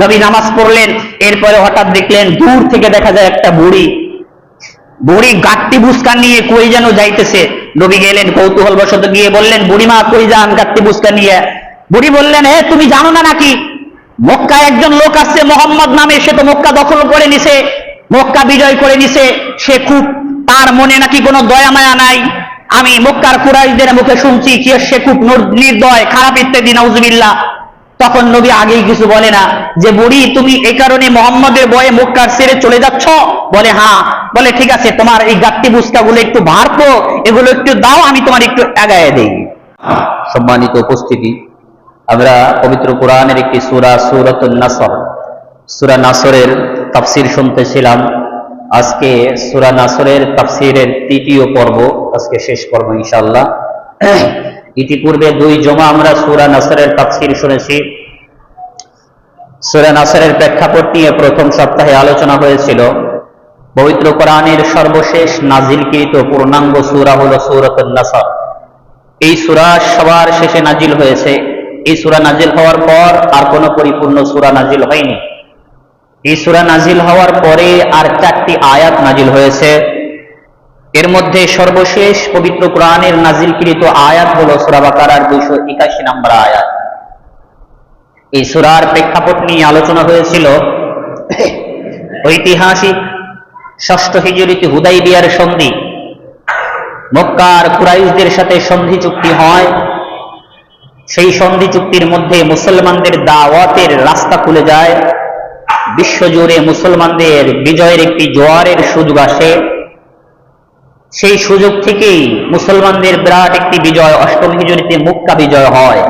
নবী নামাজ পড়লেন। এরপরে হঠাৎ দেখলেন দূর থেকে দেখা যায় একটা বুড়ি গাট্টি বুসকা নিয়ে কই যেন যাইতেছে। নবী গেলেন, কৌতূহল বশত গিয়ে বললেন, বুড়িমা কই যান গাট্টি বুসকা নিয়ে? বুড়ি বললেন, তুমি জানো না নাকি মক্কায় একজন লোক আসছে মোহাম্মদ নামে, সে তো মক্কা দখল করে নিছে, মক্কা বিজয় করে নিছে, সে খুব, তার মনে নাকি কোনো দয়া মায়া নাই। আমি মক্কার কুরাইশদের মুখে শুনছি কি সে খুব নির্দয়, খারাপ ইত্যাদি, নাউজুবিল্লাহ। তখন নবী আগেই কিছু বলে না যে, বুড়ি তুমি এই কারণে মোহাম্মদের ভয়ে মক্কার ছেড়ে চলে যাচ্ছ? বলে হ্যাঁ। বলে ঠিক আছে, তোমার এই গাত্তি বুস্কা গুলো একটু ভারতো, এগুলো একটু দাও, আমি তোমার একটু আগায় দেই। সম্মানিত উপস্থিতি, আমরা পবিত্র কোরআনের একটি সূরা, সূরাতুন নাসর, সূরা নাসরের তাফসীর শুনতেছিলাম। আজকে সূরা নাসরের তাফসীরের তৃতীয় পর্ব, আজকে শেষ পর্ব ইনশাআল্লাহ। ইতিপূর্বে 2 জমা আমরা সূরা নাসরের তাফসীর শুনেছি। সূরা নাসরের প্রেক্ষাপট নিয়ে প্রথম সপ্তাহে আলোচনা হয়েছিল। পবিত্র কোরআনের সর্বশেষ নাজিলকৃত পূর্ণাঙ্গ সূরা হলো সূরাতুন নাসর। এই সূরা সবার শেষে নাজিল হয়েছে। এই সূরা নাজিল হওয়ার পর আর কোনো পরিপূর্ণ সূরা নাজিল হয়নি। এই সূরা নাজিল হওয়ার পরে আর 4টি আয়াত নাজিল হয়েছে। এর মধ্যে সর্বশেষ পবিত্র কোরআনের নাজিলকৃত আয়াত হলো সূরা বাকারার 281 নম্বর আয়াত। এই সূরার প্রেক্ষাপট নিয়ে আলোচনা হয়েছিল। ঐতিহাসিক 6ষ্ঠ হিজরিতে হুদাইবিয়ার সন্ধি, মক্কার কুরাইশদের সাথে সন্ধি চুক্তি হয়। সেই সন্ধি চুক্তির মধ্যে মুসলমানদের দাওয়াতের রাস্তা খুলে যায়। বিশ্বজুড়ে মুসলমানদের বিজয়ের একটি জোয়ারের সুযোগ আসে। সেই সুযোগ থেকেই মুসলমানদের বিরাট একটি বিজয় 8ম হিজরিতে মক্কা বিজয় হয়।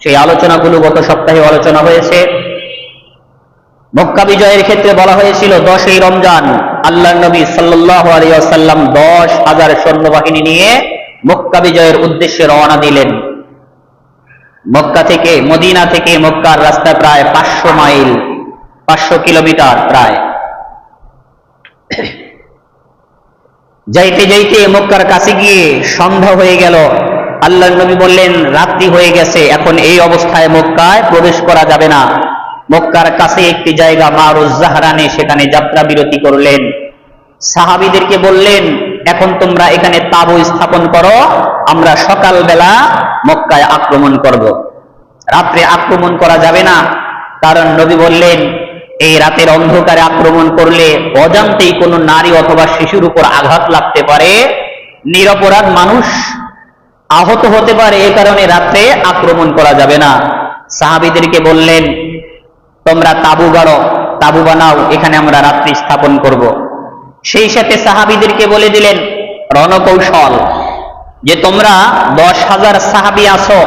সেই আলোচনাগুলো গত সপ্তাহে আলোচনা হয়েছে। মক্কা বিজয়ের ক্ষেত্রে বলা হয়েছিল 10ই রমজান আল্লাহর নবী সাল্লাল্লাহু আলাইহি ওয়াসাল্লাম 10,000 সৈন্যবাহিনী নিয়ে মক্কা বিজয়ের উদ্দেশ্যে রওনা দিলেন। মক্কা থেকে, মদিনা থেকে মক্কার রাস্তা প্রায় 500 মাইল, 500 কিলোমিটার প্রায়। যাইতে যাইতে মক্কার কাছে গিয়ে সন্ধ্যা হয়ে গেল। আল্লাহর নবী বললেন, রাত্রি হয়ে গেছে, এখন এই অবস্থায় মক্কায় প্রবেশ করা যাবে না। মক্কার কাছে একটি জায়গা মারুজ জাহরানে, সেখানে যাত্রা বিরতি করলেন। সাহাবীদেরকে বললেন, এখন তোমরা এখানে তাঁবু স্থাপন করো, আমরা সকালবেলা মক্কায় আক্রমণ করব। রাত্রে আক্রমণ করা যাবে না, কারণ নবী বললেন, এই রাতের অন্ধকারে আক্রমণ করলে অজান্তেই কোনো নারী অথবা শিশুর উপর আঘাত লাগতে পারে, নিরপরাধ মানুষ আহত হতে পারে, এই কারণে রাত্রে আক্রমণ করা যাবে না। সাহাবীদেরকে বললেন, তোমরা তাঁবু গাড়ো, তাঁবু বানাও, এখানে আমরা রাত্রি স্থাপন করব। সেই সাথে সাহাবীদেরকে বলে দিলেন রণকৌশল, যে তোমরা 10,000 সাহাবী আছো,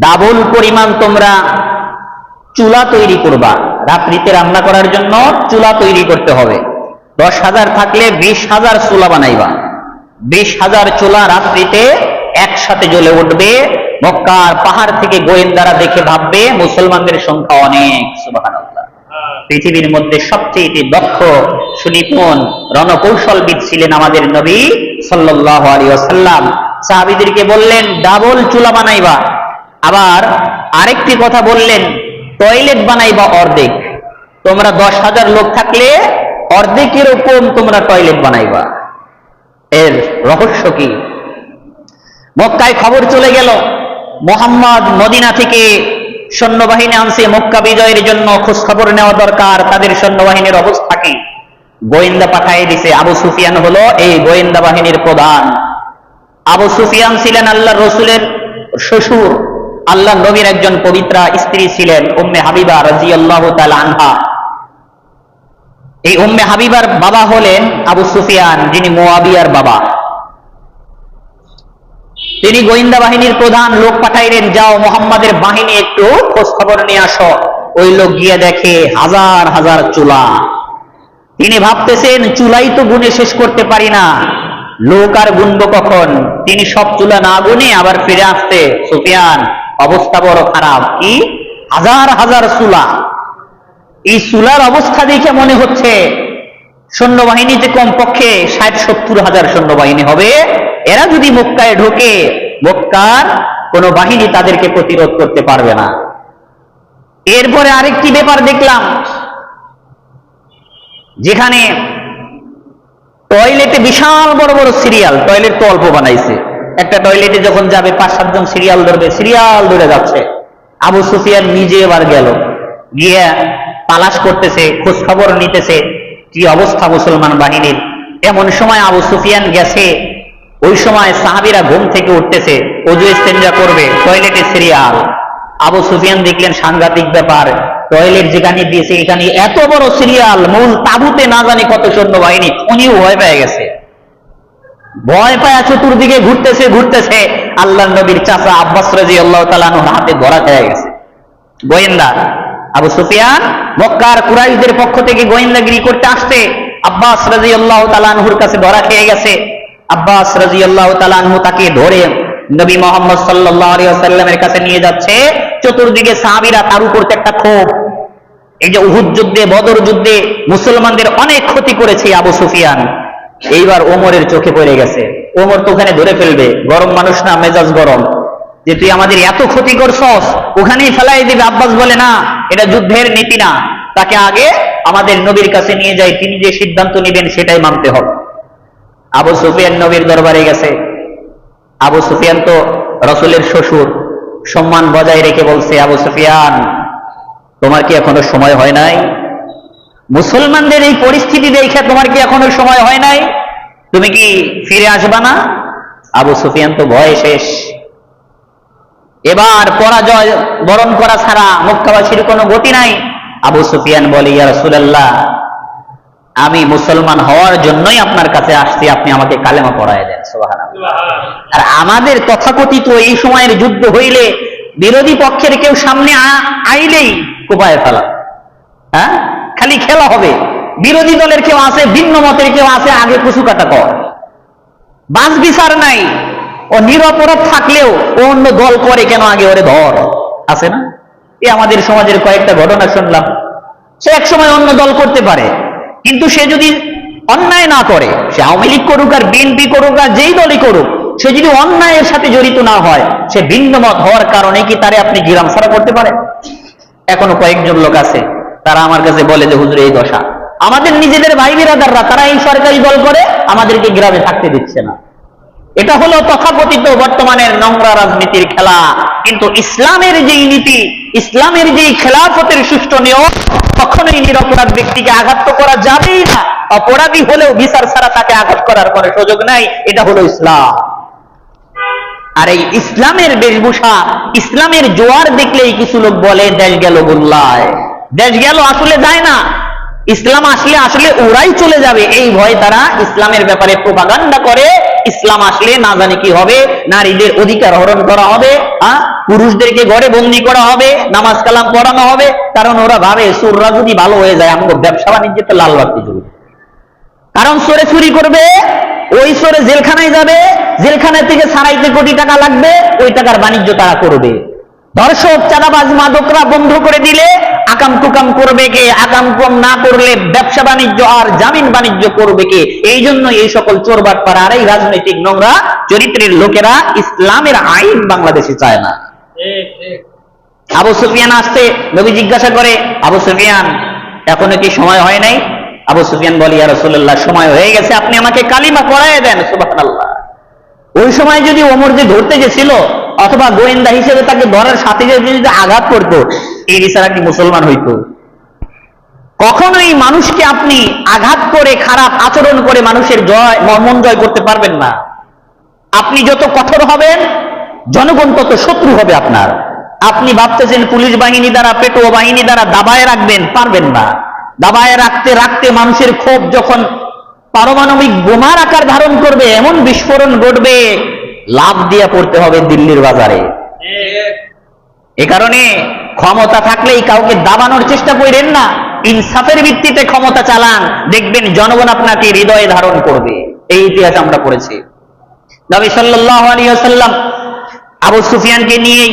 ডাবল পরিমাণ তোমরা চুলা তৈরি করবা। রাত্রিতে রান্না করার জন্য চুলা তৈরি করতে হবে। 10,000 থাকলে 20,000 চুলা বানাইবা। 20,000 চুলা রাত্রিতে একসাথে জ্বলে উঠবে। মক্কার পাহাড় থেকে গোয়েন্দারা দেখে ভাববে মুসলমানদের সংখ্যা অনেক। সুবহানাল্লাহ। পৃথিবীর মধ্যে সবচেয়ে দক্ষ, সুনিপুণ রণকৌশলবিদ ছিলেন আমাদের নবী সাল্লাল্লাহু আলাইহি ওয়াসাল্লাম। সাহাবীদেরকে বললেন, ডাবল চুলা বানাইবা। আবার আরেকটি কথা বললেন, টয়লেট বানাইবা অর্ধেক। তোমরা 10,000 লোক থাকলে অর্ধেকের উপর তোমরা টয়লেট বানাইবা। এর রহস্য কি? মক্কায় খবর চলে গেল, মুহাম্মদ মদিনা থেকে সৈন্যবাহিনী আনছে মক্কা বিজয়ের জন্য, খোঁজ খবর নেওয়া দরকার তাদের সৈন্যবাহিনীর অবস্থা কি। গোয়েন্দা পাঠিয়ে দিছে। আবু সুফিয়ান হলো এই গোয়েন্দা বাহিনীর প্রধান। আবু সুফিয়ান ছিলেন আল্লাহর রাসূলের শ্বশুর, আল্লাহ নবীর একজন পবিত্রা স্ত্রী ছিলেন, উম্মে হাবিবা রাদিয়াল্লাহু তাআলা আনহা। এই উম্মে হাবিবার বাবা হলেন আবু সুফিয়ান, যিনি মুয়াবিয়ার বাবা। তিনি গোয়েন্দা বাহিনীর প্রধান। লোক পাঠাইলেন, যাও মুহাম্মাদের বাহিনী একটু খোঁজ খবর নিয়ে আসো। ওই লোক গিয়ে দেখে হাজার হাজার চুলা। তিনি ভাবতেছেন, চুলাই তো গুনে শেষ করতে পারি না, লোক আর গুনবো কখন? তিনি সব চুলা না গুনে আবার ফিরে আসতে, সুফিয়ান অবস্থা বড় খারাপ। কি হাজার হাজার চুলা! এই চুলার অবস্থা দেখে মনে হচ্ছে সৈন্যবাহিনী যে কমপক্ষে 60-70 হাজার সৈন্যবাহিনী হবে। এরা যদি মক্কায় ঢোকে, মক্কার কোন বাহিনী তাদেরকে প্রতিরোধ করতে পারবে না। এরপরে আরেকটি ব্যাপার দেখলাম, যেখানে টয়লেটে বিশাল বড় বড় সিরিয়াল, টয়লেট তো অল্প বানাইছে, একটা টয়লেটে যখন যাবে 5-7 জন সিরিয়াল ধরবে, সিরিয়াল ধরে যাচ্ছে। আবু সুফিয়ান নিজে এবার গেল, গিয়ে তালাশ করতেছে, খোঁজ খবর নিতেছে কি অবস্থা মুসলমান বাহিনীর। এমন সময় আবু সুফিয়ান গেছে, ওই সময় সাহাবীরা ঘুম থেকে উঠতেছে, ওযু ইস্তেঞ্জা করবে, টয়লেটে সিরিয়াল। আবু সুফিয়ান দেখলেন সাংঘাতিক ব্যাপার, টয়লেট যেখানে দিয়েছে এখানে এত বড় সিরিয়াল, মূল তাঁবুতে না জানি কত সৈন্যবাহিনী। উনিও ভয় পেয়ে গেছে, ভয় পায় চতুর্দিকে ঘুরতেছে ঘুরতেছে। আল্লাহর নবীর চাচা আব্বাস রাদিয়াল্লাহু তাআলা আনহু হাতে ধরা খেয়ে গেছে। গোয়েন্দা আবু সুফিয়ান মক্কার কুরাইশদের পক্ষ থেকে গোয়েন্দাগিরি করতে আসছে, আব্বাস রাদিয়াল্লাহু তাআলা আনহুর কাছে ধরা খেয়ে গেছে। আব্বাস রাদিয়াল্লাহু তাআলা আনহু তাকে ধরে নবী মুহাম্মদ সাল্লাল্লাহু আলাইহি ওয়াসাল্লামের কাছে নিয়ে যাচ্ছে। চতুর্দিকে সাহাবীরা, তার উপর একটা ক্ষোভ। এই যে উহুদ যুদ্ধে, বদর যুদ্ধে মুসলমানদের অনেক ক্ষতি করেছে আবু সুফিয়ান। এইবার ওমরের চোখে পড়ে গেছে, ওমর তো ওখানে ধরে ফেলবে, গরম মানুষ না, মেজাজ গরম, যে তুই আমাদের এত ক্ষতি করছস, ওখানেই ফেলাই দিবে। আব্বাস বলে না, এটা যুদ্ধের নীতি না, তাকে আগে আমাদের নবীর কাছে নিয়ে যাই, তিনি যে সিদ্ধান্ত নেবেন সেটাই মানতে হবে। আবু সুফিয়ান নবীর দরবারে গেছে। আবু সুফিয়ান তো রাসূলের শ্বশুর, সম্মান বজায় রেখে বলছে, আবু সুফিয়ান তোমার কি এখনো সময় হয় নাই? মুসলমানদের এই পরিস্থিতি দেখে তোমার কি এখনো সময় হয় নাই? তুমি কি ফিরে আসবা না? আবু সুফিয়ান তো ভয়ে শেষ। এবার পরাজয় বরণ করা ছাড়া মক্কাবাসীর কোনো গতি নাই। আবু সুফিয়ান বলে, ইয়া রাসূলুল্লাহ, আমি মুসলমান হওয়ার জন্যই আপনার কাছে আসছি, আপনি আমাকে কালেমা পড়ায় দেন। সুবহানাল্লাহ। আর আমাদের তথাকথিত এই সময়ের যুদ্ধ হইলে বিরোধী পক্ষের কেউ সামনে আইলেই কোপায় ফেলা, হ্যাঁ, খালি খেলা হবে। বিরোধী দলের কেউ আছে, ভিন্ন মতের কেউ আছে, আগে কুচু কাটা কর, বাস বিচার নাই। ও নিরপরাধ থাকলেও ও অন্য দল করে কেন, আগে ওরে ধর, আছে না? এই আমাদের সমাজের কয়েকটা ঘটনা শুনলাম। সে এক সময় অন্য দল করতে পারে, কিন্তু সে যদি অন্যায় না করে, সে আওয়ামী লীগ করুক আর বিএনপি করুক আর যেই দলই করুক, সে যদি অন্যায়ের সাথে জড়িত না হয়, সে ভিন্ন মত হওয়ার কারণে কি তারে আপনি গিরাম ছাড়া করতে পারেন? এখনো কয়েকজন লোক আছে, তারা আমার কাছে বলে যে হুজুর এই দশা, আমাদের নিজেদের ভাই বিরাদাররা তারা এই সরকারি দল করে, আমাদেরকে গ্রামে থাকতে দিচ্ছে না। এটা হলো তথাকথিত বর্তমানের নোংরা রাজনীতির খেলা। কিন্তু ইসলামের যেই নীতি, ইসলামের যেই খেলাফতের সুষ্ঠু নিয়ম, কখনোই নিরপরাধ ব্যক্তিকে আঘাত করা যাবেই না। অপরাধী হলেও বিচার ছাড়া তাকে আঘাত করার কোনো সুযোগ নাই। এটা হলো ইসলাম। আর এই ইসলামের বেশভূষা, ইসলামের জোয়ার দেখলেই কিছু লোক বলে দেশ গেল গোল্লায়। দেশ গেল, আসলে যায় না। ইসলাম আসলে আসলে ওরাই চলে যাবে, এই ভয় তারা ইসলামের ব্যাপারে প্রোপাগান্ডা করে। ইসলাম আসলে না জানি কি হবে, নারীদের অধিকার হরণ করা হবে, পুরুষদেরকে ঘরে বন্দি করা হবে, নামাজ কালাম পড়ানো হবে। কারণ ওরা ভাবে চোররা যদি ভালো হয়ে যায়, আমাদের ব্যবসা বাণিজ্যে তো লাল বাতি জ্বলবে। কারণ চোরে চুরি করবে, ওই চোরে জেলখানায় যাবে, জেলখানা থেকে ছাড়াইতে কোটি টাকা লাগবে, ওই টাকার বাণিজ্য তারা করবে। ধর্ষক, চাঁদাবাজ, মাদকরা বন্ধ করে দিলে আকাম টুকাম করবে কে? আকাম কম না করলে ব্যবসা বাণিজ্য আর জামিন বাণিজ্য করবে কে? এই জন্য এই সকল চোর বাটপার আর এই রাজনৈতিক নোংরা চরিত্রের লোকেরা ইসলামের আইন বাংলাদেশে চায় না। আবু সুফিয়ান আসতে নবী জিজ্ঞাসা করে, আবু সুফিয়ান এখনো কি সময় হয় নাই? আবু সুফিয়ান বলে, ইয়া রাসূলুল্লাহ সময় হয়ে গেছে, আপনি আমাকে কালিমা পড়ায় দেন। সুবহানাল্লাহ। ওই সময় যদি ওমর যে ধরতে গেছিল, অথবা গোয়েন্দা হিসেবে তাকে ধরার সাথে যদি আঘাত করতো, এই বিচারা কি মুসলমান হইতো? কখনোই মানুষকে আপনি আঘাত করে, খারাপ আচরণ করে মানুষের মন জয় করতে পারবেন না। আপনি যত কঠোর হবেন, জনগণ তত শত্রু হবে আপনার। আপনি ভাবতেছেন পুলিশ বাহিনী দ্বারা, পেটোয়া বাহিনী দ্বারা দাবায় রাখবেন, পারবেন না। দাবায় রাখতে রাখতে মানুষের ক্ষোভ যখন পারমাণবিক বোমার আকার ধারণ করবে, এমন বিস্ফোরণ ঘটবে, লাভ দিয়ে পড়তে হবে দিল্লির বাজারে। এ কারণে ক্ষমতা থাকলেই কাউকে দাবানোর চেষ্টা করেন না, ইনসাফের ভিত্তিতে ক্ষমতা চালান, দেখবেন জনগণ আপনাকে হৃদয়ে ধারণ করবে। এই ইতিহাস আমরা পড়েছি। নবী সাল্লাল্লাহু আলাইহি ওয়াসাল্লাম আবু সুফিয়ানকে নিয়ে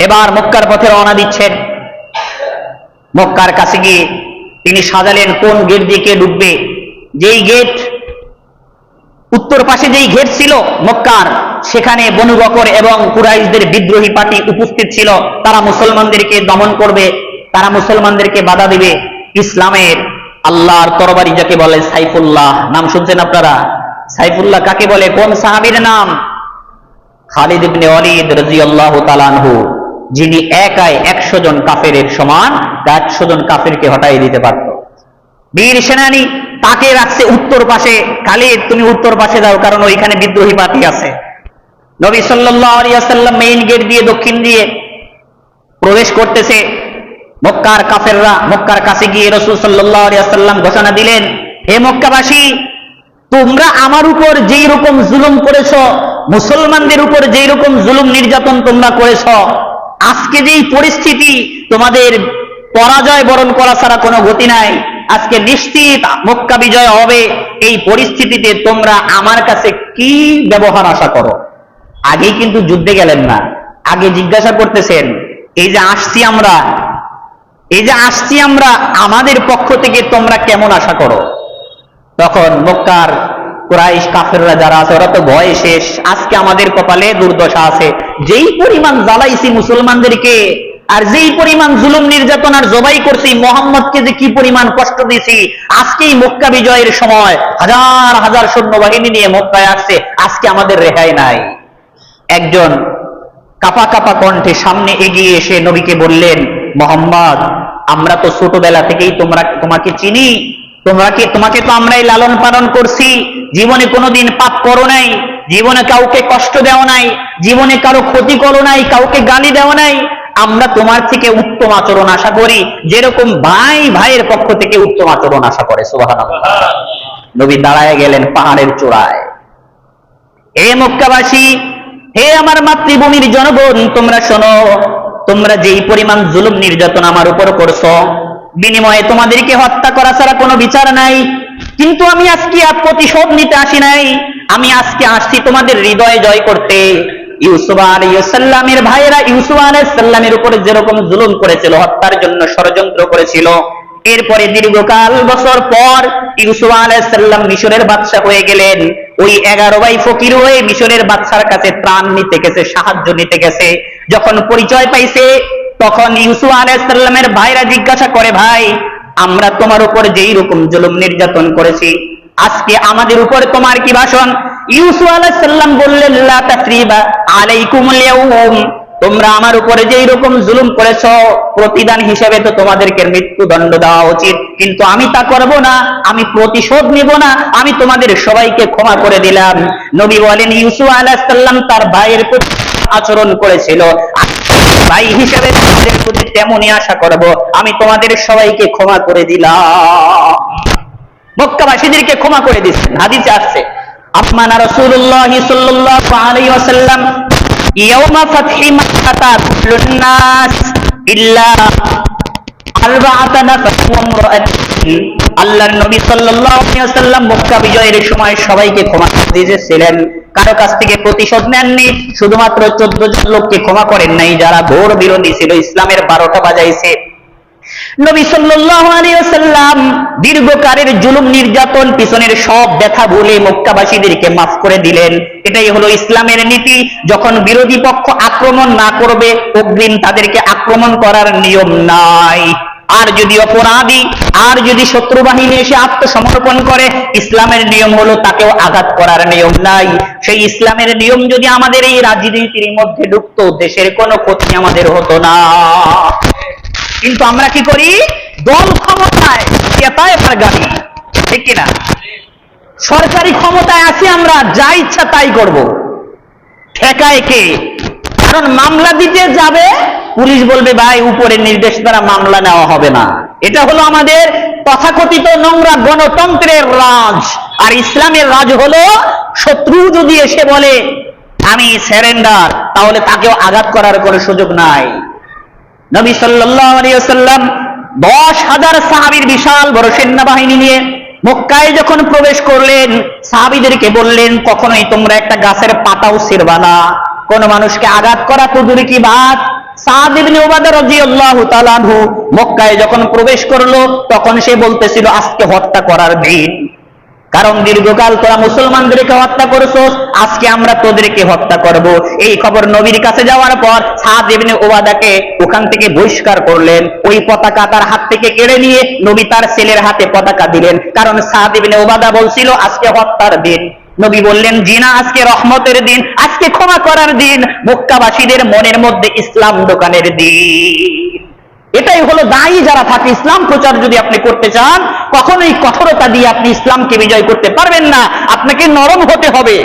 এবার মক্কার পথে রওনা দিচ্ছেন। মক্কার কাছে গিয়ে তিনি সাজালেন কোন গেট দিয়ে কে ঢুকবে। যেই গেট, উত্তর পাশে যেই গেট ছিল মক্কার, সেখানে বনু বকর এবং কুরাইশদের বিদ্রোহী পার্টি উপস্থিত ছিল। তারা মুসলমানদেরকে দমন করবে, তারা মুসলমানদেরকে বাধা দিবে। ইসলামের আল্লাহর তরবারি যাকে বলে সাইফুল্লাহ, নাম শুনছেন আপনারা? সাইফুল্লাহ কাকে বলে? কোন সাহাবীর নাম? খালিদ ইবনে ওয়ালিদ রাদিয়াল্লাহু তাআলা আনহু, যিনি একাই 100 জন কাফেরের সমান 100 জন কাফেরকে হটাই দিতে পারত। বীর সেনানী, তাকে রাখছে উত্তর পাশে। খালিদ তুমি উত্তর পাশে যাও, কারণ ওইখানে বিদ্রোহী পার্টি আছে। নবী সাল্লাল্লাহু আলাইহি ওয়াসাল্লাম মেইন গেট দিয়ে দক্ষিণ দিয়ে প্রবেশ করতেছে। মক্কার কাফেররা মক্কার কাছে গিয়ে রাসূল সাল্লাল্লাহু আলাইহি ওয়াসাল্লাম ঘোষণা দিলেন, হে মক্কাবাসী, তোমরা আমার উপর যেই রকম জুলুম করেছো, মুসলমানদের উপর যেই রকম জুলুম নির্যাতন তোমরা করেছো, আজকে যেই পরিস্থিতি, তোমাদের পরাজয় বরণ করা ছাড়া কোনো গতি নাই। আজকে নিশ্চিত মক্কা বিজয় হবে। এই পরিস্থিতিতে তোমরা আমার কাছে কি ব্যবহার আশা করো? আগেই কিন্তু যুদ্ধে গেলেন না, আগে জিজ্ঞাসা করতেছেন, এই যে আসছি আমরা, আমাদের পক্ষ থেকে তোমরা কেমন আশা করো? তখন মক্কার কুরাইশ কাফেররা যারা আছে, ওরা তো ভয়ে শেষ। আজকে আমাদের কপালে দুর্দশা আছে, যেই পরিমাণ জ্বালাইছি মুসলমানদেরকে, আর যেই পরিমাণ জুলুম নির্যাতন আর জবাই করছি, মোহাম্মদকে যে কি পরিমাণ কষ্ট দিছি, আজকেই মক্কা বিজয়ের সময় হাজার হাজার সৈন্যবাহিনী নিয়ে মক্কায় আসছে, আজকে আমাদের রেহাই নাই। একজন কাপা কাপা কণ্ঠে সামনে এগিয়ে এসে নবীকে বললেন, মোহাম্মদ, আমরা তো ছোটবেলা থেকেই তোমাকে চিনি, তোমাকে তো আমরাই লালন পালন করছি। জীবনে কোনোদিন পাপ করো নাই, জীবনে কাউকে কষ্ট দেও নাই, জীবনে কারো ক্ষতি করো নাই, কাউকে গালি দেও নাই। আমরা তোমার থেকে উত্তম আচরণ আশা করি, যেরকম ভাই ভাইয়ের পক্ষ থেকে উত্তম আচরণ আশা করে। সুবহানাল্লাহ। নবী দাঁড়ায় গেলেন পাহাড়ের চূড়ায়। হে মক্কাবাসী, হে আমার মাতৃভূমির জনগণ, তোমরা শোনো, তোমরা যেই পরিমাণ জুলুম নির্যাতন আমার উপর করছো, বিনিময়ে তোমাদেরকে হত্যা করা ছাড়া কোনো বিচার নাই। কিন্তু আমি আজকে প্রতিশোধ নিতে আসি নাই, আমি আজকে আসছি তোমাদের হৃদয়ে জয় করতে। ইউসুফ আলাইহিস সালামের ভাইয়েরা ইউসুফ আলাইহিস সালামের উপরে যেরকম জুলুম করেছিল, হত্যার জন্য ষড়যন্ত্র করেছিল, এরপরে দীর্ঘকাল বছর পর ইউসুফ আলাইহিস সালাম মিশরের বাদশা হয়ে গেলেন। ওই 11 ভাই ফকির হয়ে মিশরের বাদশার কাছে ত্রাণ নিতে গেছে, সাহায্য নিতে গেছে। যখন পরিচয় পাইছে, তখন ইউসুফ আলাইহিস সালামের ভাইরা জিজ্ঞাসা করে, ভাই, আমরা তোমার উপর যেই রকম জুলুম নির্যাতন করেছি, আজকে আমাদের উপর তোমার কি ভাষণ? ইউসুফ আলাইহিস সালাম বললেন, লা তাসরিবা আলাইকুমুল ইয়াউম, তোমরা আমার উপরে যেই রকম জুলুম করেছো, প্রতিদান হিসেবে তো তোমাদেরকে মৃত্যুদণ্ড দেওয়া উচিত, কিন্তু আমি তা করব না, আমি প্রতিশোধ নিব না, আমি তোমাদের সবাইকে ক্ষমা করে দিলাম। নবী বলেন, ইউসুফ আলাইহিস সালাম তার ভাইয়ের প্রতি আচরণ করেছিল, ভাই হিসেবে তোমাদের প্রতি তেমনই আশা করব, আমি তোমাদের সবাইকে ক্ষমা করে দিলাম। মক্কাবাসীদেরকে ক্ষমা করে দিচ্ছেন। হাদিসে আসছে, আফমানা রাসূলুল্লাহ সাল্লাল্লাহু আলাইহি ওয়াসাল্লাম ইয়াউমা ফাতহি মাক্কাতা কুল্লুন নাস ইল্লা আরবাআতা নাফার ওয়া ইমরাআতিন। আল্লাহর নবী সাল্লাল্লাহু আলাইহি ওয়াসাল্লাম মক্কা বিজয়ের সময় সবাইকে ক্ষমা করে দিয়েছিলেন, কারো কাছ থেকে প্রতিশোধ নেননি। শুধুমাত্র 14 জন লোককে ক্ষমা করেন নাই, যারা ঘোর বিরোধী ছিল, ইসলামের 12টা বাজাইছে। নবী সাল্লাল্লাহু আলাইহি ওয়াসাল্লাম দীর্ঘকালের জুলুম নির্যাতন, পিছনের সব ব্যথা ভুলে মক্কাবাসীদেরকে মাফ করে দিলেন। এটাই হলো ইসলামের নীতি। যখন বিরোধী পক্ষ আক্রমণ না করবে, অগ্রিম তাদেরকে আক্রমণ করার নিয়ম নাই। আর যদি অপরাধী, আর যদি শত্রু বাহিনী এসে আত্মসমর্পণ করে, ইসলামের নিয়ম হলো তাকেও আঘাত করার নিয়ম নাই। সেই ইসলামের নিয়ম যদি আমাদের এই রাজনীতির মধ্যে ঢুকতো, দেশের কোনো ক্ষতি আমাদের হতো না। কিন্তু আমরা কি করি? দল ক্ষমতায়, এটাই আমার গাড়ি, ঠিক কিনা? সরকারি ক্ষমতায় আছি, আমরা যা ইচ্ছা তাই করব। ঠেকায় কে? কারণ মামলা দিতে যাবে, পুলিশ বলবে, ভাই, উপরের নির্দেশ দ্বারা মামলা নেওয়া হবে না। এটা হলো আমাদের তথাকথিত নোংরা গণতন্ত্রের রাজ। আর ইসলামের রাজ হলো, শত্রু যদি এসে বলে আমি সারেন্ডার, তাহলে তাকেও আঘাত করার কোনো সুযোগ নাই। নবী সাল্লাল্লাহু আলাইহি ওয়াসাল্লাম 10,000 সাহাবীর বিশাল বড় সেনাবাহিনী নিয়ে মক্কায় যখন প্রবেশ করলেন, সাহাবীদেরকে বললেন, কখনোই তোমরা একটা গাছের পাতাও ছিঁড়বা না, কোন মানুষকে আঘাত করা তো দূরে কি বাত। সাদ ইবনে উবাদা রাদিয়াল্লাহু তাআলা আনহু মক্কায় যখন প্রবেশ করলো, তখন সে বলতেছিল, আজকে হত্যা করার দিন। কারণ দীর্ঘকাল তোরা মুসলমানদেরকে হত্যা করেছো, আজকে আমরা তোদেরকে হত্যা করব। এই খবর নবীর কাছে যাওয়ার পর সাদ ইবনে উবাদাকে ওখান থেকে বহিষ্কার করলেন। ওই পতাকা তার হাত থেকে কেড়ে নিয়ে নবী তার ছেলের হাতে পতাকা দিলেন, কারণ সাদ ইবনে উবাদা বলছিল আজকে হত্যার দিন। নবী বললেন জি না, আজকে রহমতের দিন, আজকে ক্ষমা করার দিন, মক্কাবাসীদের মনের মধ্যে ইসলাম দোকানের দিন। এটাই হলো দায়ী যারা থাকে। ইসলাম প্রচার যদি আপনি করতে চান, কখনোই কঠোরতা দিয়ে আপনি ইসলামকে বিজয় করতে পারবেন না, আপনাকে নরম হতে হবে।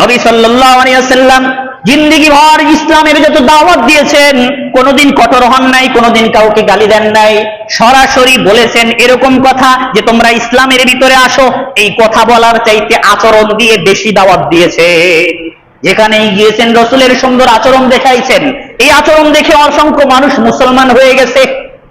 নবী সাল্লাল্লাহু আলাইহি ওয়াসাল্লাম জিন্দেগি ভর ইসলামের যত দাওয়াত দিয়েছেন, কোনোদিন কঠোর হন নাই, কোনোদিন কাউকে গালি দেন নাই, সরাসরি বলেছেন এরকম কথা যে তোমরা ইসলামের ভিতরে আসো। এই কথা বলার চাইতে আচরণ দিয়ে বেশি দাওয়াত দিয়েছেন। যেখানেই গিয়েছেন রসুলের সুন্দর আচরণ দেখাইছেন। এই আচরণ দেখে অসংখ্য মানুষ মুসলমান হয়ে গেছে।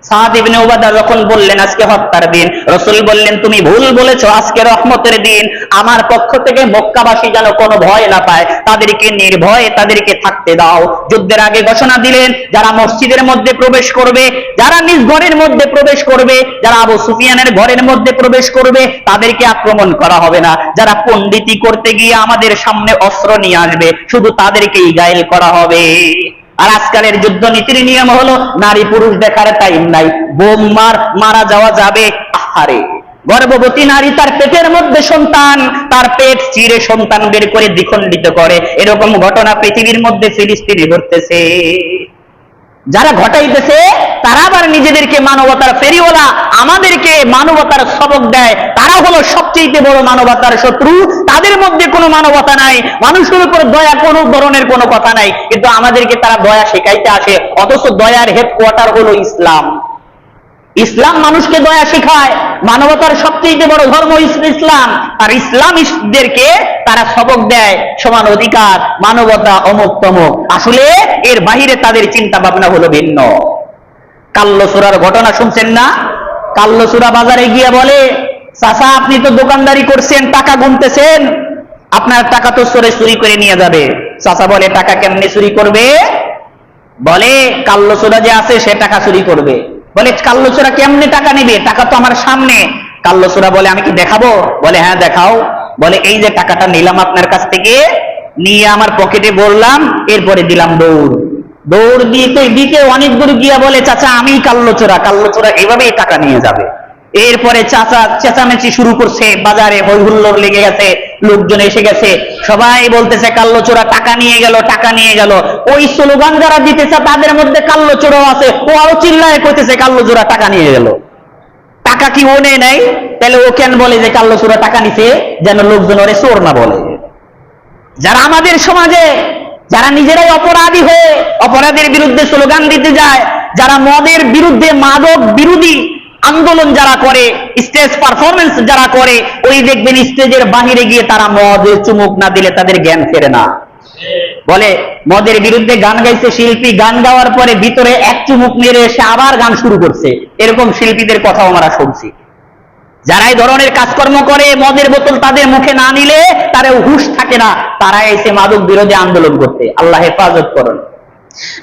সাদ ইবনে উবাদা যখন বললেন আজকে হত্যার দিন, রসুল বললেন তুমি ভুল বলেছো, আজকে রহমতের দিন। আমার পক্ষ থেকে মক্কাবাসী যেন কোনো ভয় না পায়, তাদেরকে নির্ভয়ে তাদেরকে থাকতে দাও। যুদ্ধের আগে ঘোষণা দিলেন যারা মসজিদের মধ্যে প্রবেশ করবে, যারা নিজ ঘরের মধ্যে প্রবেশ করবে, যারা আবু সুফিয়ানের ঘরের মধ্যে প্রবেশ করবে, তাদেরকে আক্রমণ করা হবে না। যারা পণ্ডিতি করতে গিয়ে আমাদের সামনে অস্ত্র নিয়ে আসবে, শুধু তাদেরকেই ঘায়েল করা হবে। আর আজকালের যুদ্ধ নীতির নিয়ম হলো নারী পুরুষ দেখার টাইম নাই, বোম মারা যাওয়া যাবে। আহারে, গর্ভবতী নারী তার পেটের মধ্যে সন্তান, তার পেট চিরে সন্তান বের করে দ্বিখণ্ডিত করে, এরকম ঘটনা পৃথিবীর মধ্যে ফিলিস্তিনে ঘটতেছে। যারা ঘটাইতেছে তারা আবার নিজেদেরকে মানবতার ফেরিওয়ালা, আমাদেরকে মানবতার সবক দেয়। তারা হলো সবচেয়ে বড় মানবতার শত্রু। তাদের মধ্যে কোনো মানবতা নাই, মানুষের উপর দয়া কোনো ধরনের কোনো কথা নাই, কিন্তু আমাদেরকে তারা দয়া শেখাইতে আসে। অথচ দয়ার হেডকোয়ার্টার হলো ইসলাম। ইসলাম মানুষকে দয়া শেখায়। মানবতার সবচেয়ে বড় ধর্ম ইসলাম, আর ইসলামীদেরকে তারা সবক দেয় সমান অধিকার, মানবতা, অমুক তমুক। আসলে এর বাহিরে তাদের চিন্তা ভাবনা হলো ভিন্ন। কাল্লসুরার ঘটনা শুনছেন না? কাল্লসুরা বাজারে গিয়ে বলে চাচা আপনি তো দোকানদারি করছেন, টাকা গুনতেছেন, আপনার টাকা তো চোরে চুরি করে নিয়ে যাবে। চাচা বলে টাকা কেমনে চুরি করবে? বলে কাল্লসুরা যে আছে সে টাকা চুরি করবে। বলে কাল্লচোরা কেমনে টাকা নেবে? টাকা তো আমার সামনে। কাল্লচোরা বলে আমি কি দেখাবো? বলে হ্যাঁ দেখাও। বলে এই যে টাকাটা নিলাম আপনার কাছ থেকে, নিয়ে আমার পকেটে বললাম, এরপরে দিলাম দৌড়। দৌড় দিতে অনেক দূর গিয়া বলে চাচা আমি কাল্লচোরা। কাল্লচোরা এভাবেই টাকা নিয়ে যাবে। এরপরে চাচা চেঁচামেচি শুরু করছে, বাজারে হই হুল্লোড় লেগে গেছে, লোকজন এসে গেছে, সবাই বলতেছে কাল্লচোরা টাকা নিয়ে গেল, টাকা নিয়ে গেল। ওই স্লোগান যারা দিতেছে তাদের মধ্যে কাল্লচোরাও আছে, ও আরো চিল্লায় কইতেছে কাল্লচোরা টাকা নিয়ে গেল। টাকা কি ও নেয় নাই? তাহলে ও কেন বলে যে কাল্লচোরা টাকা নিছে? যেন লোকজন ওরে চোর না বলে। যারা আমাদের সমাজে, যারা নিজেরাই অপরাধী হয়ে অপরাধের বিরুদ্ধে স্লোগান দিতে যায়, যারা মদের বিরুদ্ধে, মাদক বিরোধী আন্দোলন যারা করে, স্টেজ পারফরমেন্স যারা করে, ওই দেখবেন স্টেজের বাহিরে গিয়ে তারা মদে চুমুক না দিলে তাদের জ্ঞান ফেরে না। বলে মদের বিরুদ্ধে গান গাইছে শিল্পী, গান গাওয়ার পরে ভিতরে এক চুমুক মেরে এসে আবার গান শুরু করছে। এরকম শিল্পীদের কথাও আমরা শুনছি। যারা এই ধরনের কাজকর্ম করে, মদের বোতল তাদের মুখে না নিলে তারা হুঁশ থাকে না, তারা এসে মাদক বিরোধী আন্দোলন করতে। আল্লাহ হেফাজত করুন।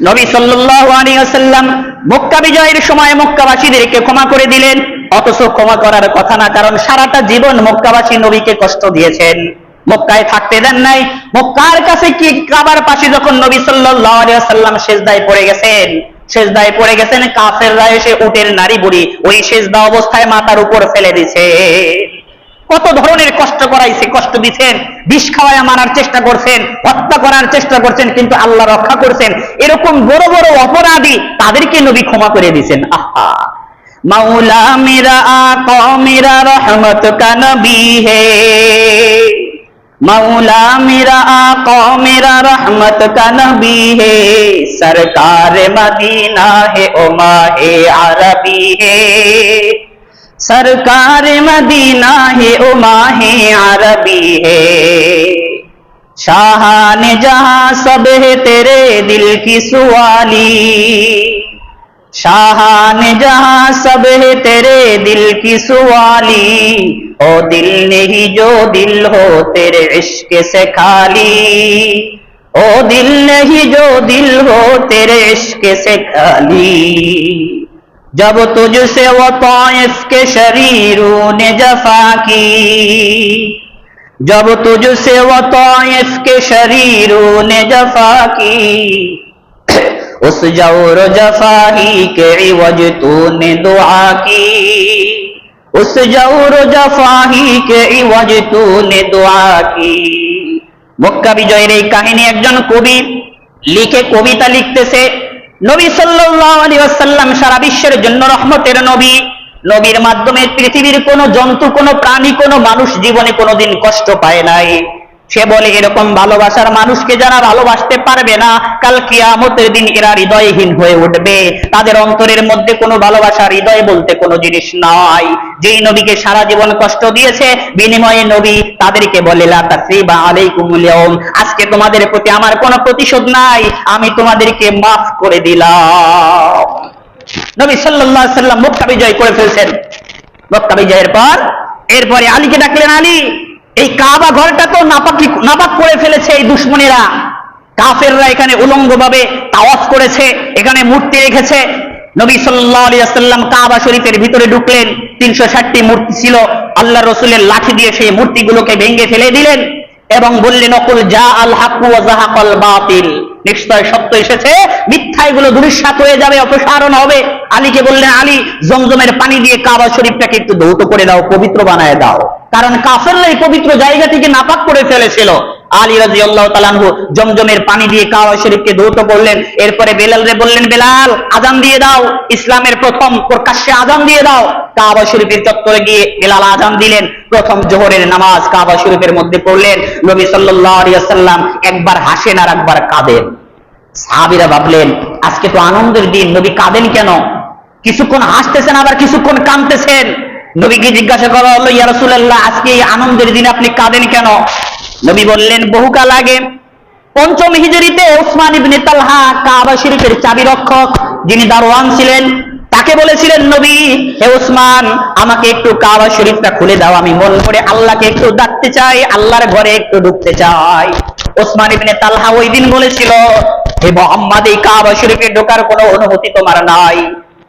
নবী সাল্লাল্লাহু আলাইহি ওয়াসাল্লাম মক্কা বিজয়ের সময় মক্কাবাসীদেরকে ক্ষমা করে দিলেন। অথচ ক্ষমা করার কথা না, কারণ সারাটা জীবন মক্কাবাসী নবীকে কষ্ট দিয়েছেন, মক্কায় থাকতে দেন নাই। মক্কার কাছে কি কাবার পাশে যখন নবী সাল্লাল্লাহু আলাইহি ওয়াসাল্লাম সিজদায় পড়ে গেছেন, কাফেররা এসে উটের নাড়ি বুড়ি ওই সিজদা অবস্থায় মাথার উপর ফেলে দিয়েছে। কত ধরনের কষ্ট করাইছে, কষ্ট দিচ্ছেন, বিষ খাওয়ায় মারার চেষ্টা করছেন, হত্যা করার চেষ্টা করছেন, কিন্তু আল্লাহ রক্ষা করছেন। এরকম বড় বড় অপরাধী তাদেরকে নবী ক্ষমা করে দিয়েছেন। আহা, মাওলা মেরা আকা মেরা রহমত কা নবী হে, मौला मेरा आका मेरा रहमत का नबी है, सरकार मदीना है ओ माहे अरबी है, सरकार मदीना है ओ माहे अरबी है, शाहाने जहां सब है तेरे दिल की सुवाली, शाहाने जहां सब है तेरे दिल की सुवाली, ओ दिल नहीं जो दिल हो तेरे इश्क से खाली, ओ दिल नहीं जो दिल हो तेरे इश्क से खाली। जब तुझसे वो तौइफ के शरीरों ने जफा की, जब तुझसे वो तौइफ के शरीरों ने जफा की, उस जौर जफाही के इवज तूने दुआ की, उस जौर जफाही के इवज तूने दुआ की। মক্কা বিজয়ের এই কাহিনী একজন কবি লিখে কবিতা লিখতেছে। নবী সাল্লাল্লাহু আলাইহি ওয়াসাল্লাম সারা বিশ্বের জন্য রহমতের নবী। নবীর মাধ্যমে পৃথিবীর কোনো জন্তু, কোনো প্রাণী, কোনো মানুষ জীবনে কোনোদিন কষ্ট পায় নাই। সে বলে এরকম ভালোবাসার মানুষকে যারা ভালোবাসতে পারবে না, কাল কিয়ামতের দিন এরা হৃদয়হীন হয়ে উঠবে। তাদের অন্তরের মধ্যে কোনো ভালোবাসা, হৃদয় বলতে কোনো জিনিস নাই। যেই নবীকে সারা জীবন কষ্ট দিয়েছে, বিনিময়ে নবী তাদেরকে বলে লা তাসরিবা আলাইকুমুল ইয়াউম, আজকে তোমাদের প্রতি আমার কোনো প্রতিশোধ নাই, আমি তোমাদেরকে মাফ করে দিলাম। নবী সাল্লাল্লাহু আলাইহি ওয়াসাল্লাম মক্কা বিজয় করে ফেলছেন। মক্কা বিজয়ের পর এরপরে আলীকে ডাকলেন, আলী, এই কাবা ঘরটা তো নাপাক করে ফেলেছে এই দুশমনেরা, কাফেররা এখানে উলঙ্গভাবে তাওয়াফ করেছে, এখানে মূর্তি রেখেছে। নবী সাল্লাল্লাহু আলাইহি ওয়াসাল্লাম কাবা শরীফের ভিতরে ঢুকলেন। 360টি মূর্তি ছিল। আল্লাহর রাসূলের লাঠি দিয়ে সেই মূর্তিগুলোকে ভেঙে ফেলে দিলেন এবং বললেন, অকুল জা আল হক ওয়া যাহাকাল বাতিল, নিশ্চয় সত্য এসেছে, মিথ্যা এগুলো ধূলিসাৎ হয়ে যাবে, অপসারণ হবে। আলীকে বললেন, আলী, জমজমের পানি দিয়ে কাবা শরীফটাকে একটু ধৌত করে দাও, পবিত্র বানায় দাও, কারণ কাফেররা এই পবিত্র জায়গা থেকে নাপাক করে ফেলেছিল। আলী রাদিয়াল্লাহু তাআলা আনহু জমজমের পানি দিয়ে কাবা শরীফকে ধৌত করলেন। এরপরে বেলালরে বললেন, বেলাল, আযান দিয়ে দাও, ইসলামের প্রথম প্রকাশ্যে আযান দিয়ে দাও। কাবা শরীফের চত্বরে গিয়ে বেলাল আযান দিলেন। প্রথম জোহরের নামাজ কাবা শরীফের মধ্যে পড়লেন। নবী সাল্লাল্লাহু আলাইহি ওয়াসাল্লাম একবার হাসেন আর একবার কাঁদেন। সাহাবীরা ভাবলেন, আজকে তো আনন্দের দিন, নবী কাঁদেন কেন? কিছুক্ষণ হাসতেছেন আবার কিছুক্ষণ কাঁদতেছেন। নবীকে জিজ্ঞাসা করা হলো, ইয়া রাসূলুল্লাহ, আজকে এই আনন্দের দিনে আপনি কাঁদেন কেন? নবী বললেন, বহুকাল আগে 5ম হিজরিতে উসমান ইবনে তালহা, কাবা শরীফের চাবি রক্ষক যিনি দারওয়ান ছিলেন, তাকে বলেছিলেন, নবী, হে উসমান, আমাকে একটু কাবা শরীফটা খুলে দাও, আমি মন করে আল্লাহকে একটু ডাকতে চাই, আল্লাহর ঘরে একটু ঢুকতে চাই। উসমান ইবনে তালহা ওই দিন বলেছিল, হে মুহাম্মদ, এই কাবা শরীফে ঢোকার কোনো অনুমতি তোমার নাই,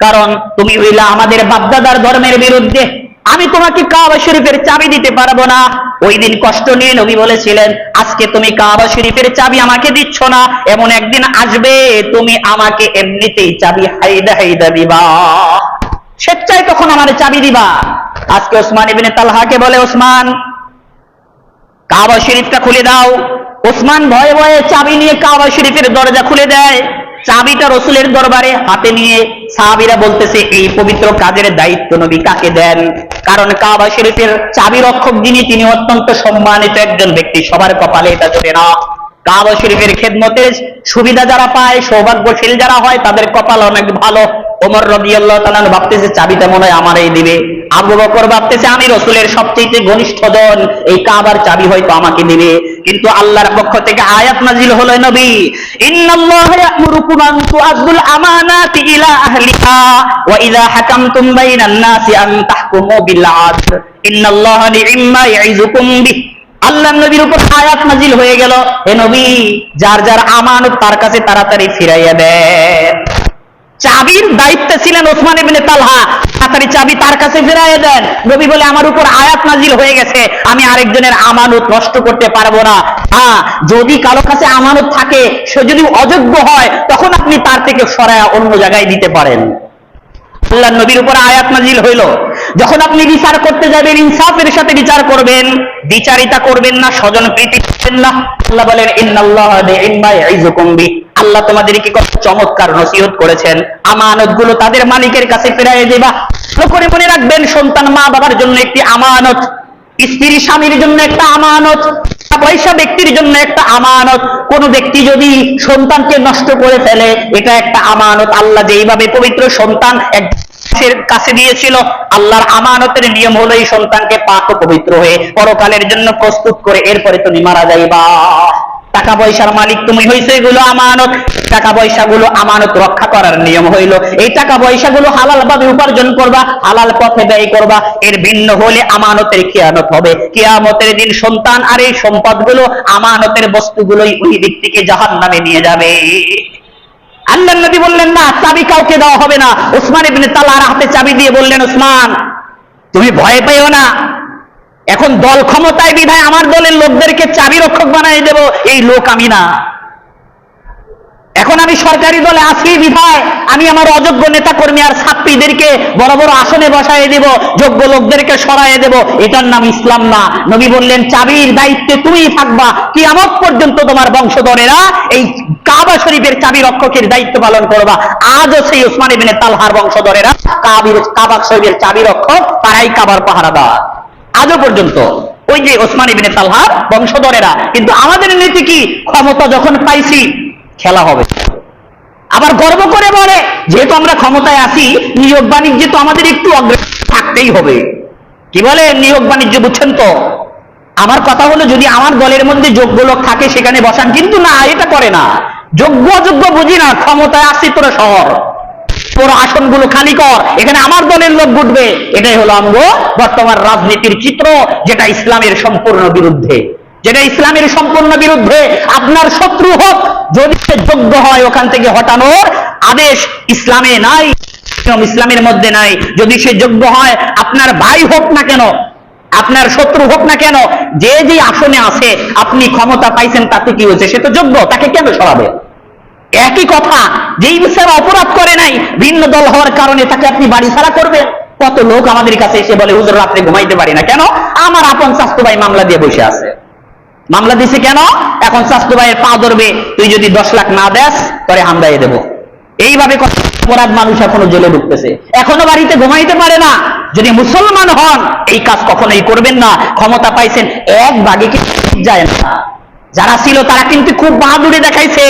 কারণ তুমি হইলা আমাদের বাপদাদার ধর্মের বিরুদ্ধে, আমি তোমাকে কাবা শরীফের চাবি দিতে পারবো না। ওই দিন কষ্ট নিয়ে নবী বলেছিলেন, আজকে তুমি কাবা শরীফের চাবি আমাকে দিচ্ছ না, এমন একদিন আসবে তুমি আমাকে এমনিতেই চাবি হাইদা হাইদা দিবা, স্বেচ্ছায় তখন আমার চাবি দিবা। আজকে ওসমান ইবনে তালহাকে বলে, ওসমান, কাবা শরীফটা খুলে দাও। ওসমান ভয়ে ভয়ে চাবি নিয়ে কাবা শরীফের দরজা খুলে দেয়। চাবিটা রসুলের দরবারে হাতে নিয়ে সাহাবীরা বলতেছে, এই পবিত্র কাজের দায়িত্ব নবী কাকে দেন? কারণ কাবা শরীফের চাবি রক্ষক যিনি, তিনি অত্যন্ত সম্মানিত একজন ব্যক্তি, সবার কপালে এটা জোটে না। কাবা শরীফের খেদমতের সুবিধা যারা পায়, সৌভাগ্যশীল যারা হয়, তাদের কপাল অনেক ভালো। ওমর রাদিয়াল্লাহু তাআলা ভাবতেছে চাবিটা মনে হয় আমারই দিবে। আবু বকর ভাবতেছে আমি রসুলের সবচেয়ে ঘনিষ্ঠজন, এই কাবার চাবি হয়তো আমাকে দিবে। কিন্তু আল্লাহর পক্ষ থেকে আয়াত নাজিল হলো, নবী, ইন্নাল্লাহা ইয়া'মুরুকুম আন তু'আদ্দুল আমানাতি ইলা আহলিহা ওয়া ইযা হাকামতুম বাইনান নাসি আন তাহকুমু বিল আদল ইন্নাল্লাহা নি'ম্মা ইয়া'iযুকুম বিহি। আল্লাহর নবীর উপর আয়াত নাজিল হয়ে গেল, হে নবী, যার যার আমানত তার কাছে তাড়াতাড়ি ফিরাইয়া দেন। চাবির দায়িত্বে ছিলেন ওসমান ইবনে তালহা, তাড়াতাড়ি চাবি তার কাছে ফিরাইয়া দেন। নবী বলে, আমার উপর আয়াত নাজিল হয়ে গেছে, আমি আরেকজনের আমানত নষ্ট করতে পারবো না। হ্যাঁ, যদি কারো কাছে আমানত থাকে, সে যদি অযোগ্য হয়, তখন আপনি তার থেকে সরায়া অন্য জায়গায় দিতে পারেন। আল্লাহর নবীর উপর আয়াত নাজিল হইল, যখন আপনি বিচার করতে যাবেন, ইনসাফের সাথে বিচার করবেন, দ্বিচারিতা করবেন না, স্বজন প্রীতি করবেন না। আল্লাহ বলেন, ইন্নাল্লাহা নি'ম্মা ইয়া'iযুকুম বিহি, আল্লাহ তোমাদেরকে কত চমৎকার নসিহত করেছেন, আমানতগুলো তাদের মালিকের কাছে ফিরিয়ে দিবা। ভালো করে মনে রাখবেন, সন্তান মা বাবার জন্য একটি আমানত, স্ত্রী স্বামীর জন্য একটা আমানত, পয়সা ব্যক্তির জন্য একটা আমানত। কোন ব্যক্তি যদি সন্তানকে নষ্ট করে ফেলে, এটা একটা আমানত। আল্লাহ যেইভাবে পবিত্র সন্তান এর কাছে দিয়েছিল, আল্লাহর আমানতের নিয়ম হলো এই সন্তানকে পাক ও পবিত্র হয়ে পরকালের জন্য প্রস্তুত করে এরপরে তুমি মারা যাইবা। টাকা পয়সার মালিক তুমি হইছো, এগুলো আমানত। টাকা পয়সাগুলো আমানত রক্ষা করার নিয়ম হইলো, এই টাকা পয়সাগুলো হালাল ভাবে উপার্জন করবা, হালাল পথে ব্যয় করবা। এর ভিন্ন হলে আমানতের খিয়ানত হবে। কিয়ামতের দিন সন্তান আর এই সম্পদগুলো, আমানতের বস্তুগুলোই ওই ব্যক্তিকে জাহান্নামে নিয়ে যাবে। আল্লাহর নবী বললেন না, চাবি কাউকে দেওয়া হবে না। ওসমান ইবনে তালহার হাতে চাবি দিয়ে বললেন, ওসমান তুমি ভয় পেও না, এখন দল ক্ষমতায় বিধায় আমার দলের লোকদেরকে চাবি রক্ষক বানিয়ে দেব, এই লোক আমি না। এখন আমি সরকারি দলে আছি বিধায় আমি আমার অযোগ্য নেতা কর্মী আর ছাত্রীদেরকে বড় বড় আসনে বসায় দেব, যোগ্য লোকদেরকে সরাইয়ে দেব, এটার নাম ইসলাম না। নবী বললেন, চাবির দায়িত্বে তুমিই থাকবা, কিয়ামত পর্যন্ত তোমার বংশধরেরা এই কাবা শরীফের চাবি রক্ষকের দায়িত্ব পালন করবা। আজও সেই ওসমান ইবনে তালহার বংশধরেরা কাবা শরীফের চাবি রক্ষক, তারাই কাবার পাহারাদার আজও পর্যন্ত, ওই যে ওসমান ইবনে তালহার বংশধরেরা। কিন্তু আমাদের নীতি কি, ক্ষমতা যখন পাইছি খেলা হবে। আবার গর্ব করে বলে, যেহেতু আমরা ক্ষমতায় আছি, নিয়োগ বাণিজ্যে তো আমাদের একটু অগ্রসর থাকতেই হবে। কি বলে নিয়োগ বাণিজ্য, বুঝছেন তো? আমার কথা হলো, যদি আমার দলের মধ্যে যোগ্য লোক থাকে সেখানে বসান, কিন্তু না, এটা করে না। যোগ্য অযোগ্য বুঝি না, ক্ষমতায় আসছি তোরা শহর, তোর আসনগুলো খালি কর, এখানে আমার দলের লোক উঠবে। এটাই হলো আমগো বর্তমান রাজনীতির চিত্র, যেটা ইসলামের সম্পূর্ণ বিরুদ্ধে, যেটা ইসলামের সম্পূর্ণ বিরুদ্ধে। আপনার শত্রু হোক, যদি সে যোগ্য হয় ওখান থেকে হটানোর আদেশ ইসলামে নাই, ইসলামের মধ্যে নাই। যদি সে যোগ্য হয়, আপনার ভাই হোক না কেন, আপনার শত্রু হোক না কেন, যে যে আসনে আছে, আপনি ক্ষমতা পাইছেন, তাতে কি হয়েছে? সে তো যোগ্য, তাকে কেন সরাবে? একই কথা, যেই বিচার অপরাধ করে নাই, ভিন্ন দল হওয়ার কারণে তাকে আপনি বাড়ি ছাড়া করবেন। কত লোক আমাদের কাছে এসে বলে, হুজুর রাত্রে ঘুমাইতে পারি না, কেন? আমার আপন স্বাস্থ্য ভাই মামলা দিয়ে বসে আছে। মামলা দিছে কেন? এখন স্বাস্থ্য ভাইয়ের পা ধরবে, তুই যদি 10 লাখ না দেস তবে হামদাই দেব। এইভাবে অপরাধ মানুষ এখনো জেলে ঢুকতেছে, এখনো বাড়িতে ঘুমাইতে পারে না। যদি মুসলমান হন, এই কাজ কখনোই করবেন না। ক্ষমতা পাইছেন, এক বাগে কি যায় না। যারা ছিল তারা কিন্তু খুব বাহাদুরি দেখাইছে,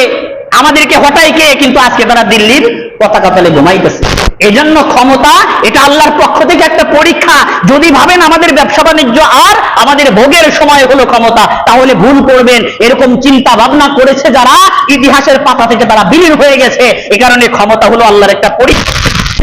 আমাদেরকে হটাই কে, কিন্তু আজকে তারা দিল্লির পতাকা তলে ঘুমাইতেছে। এজন্য ক্ষমতা এটা আল্লাহর পক্ষ থেকে একটা পরীক্ষা। যদি ভাবেন আমাদের ব্যবসা বাণিজ্য আর আমাদের ভোগের সময় হলো ক্ষমতা, তাহলে ভুল করবেন। এরকম চিন্তা ভাবনা করেছে যারা, ইতিহাসের পাতা থেকে তারা বিলীন হয়ে গেছে। এ কারণে ক্ষমতা হলো আল্লাহর একটা পরীক্ষা।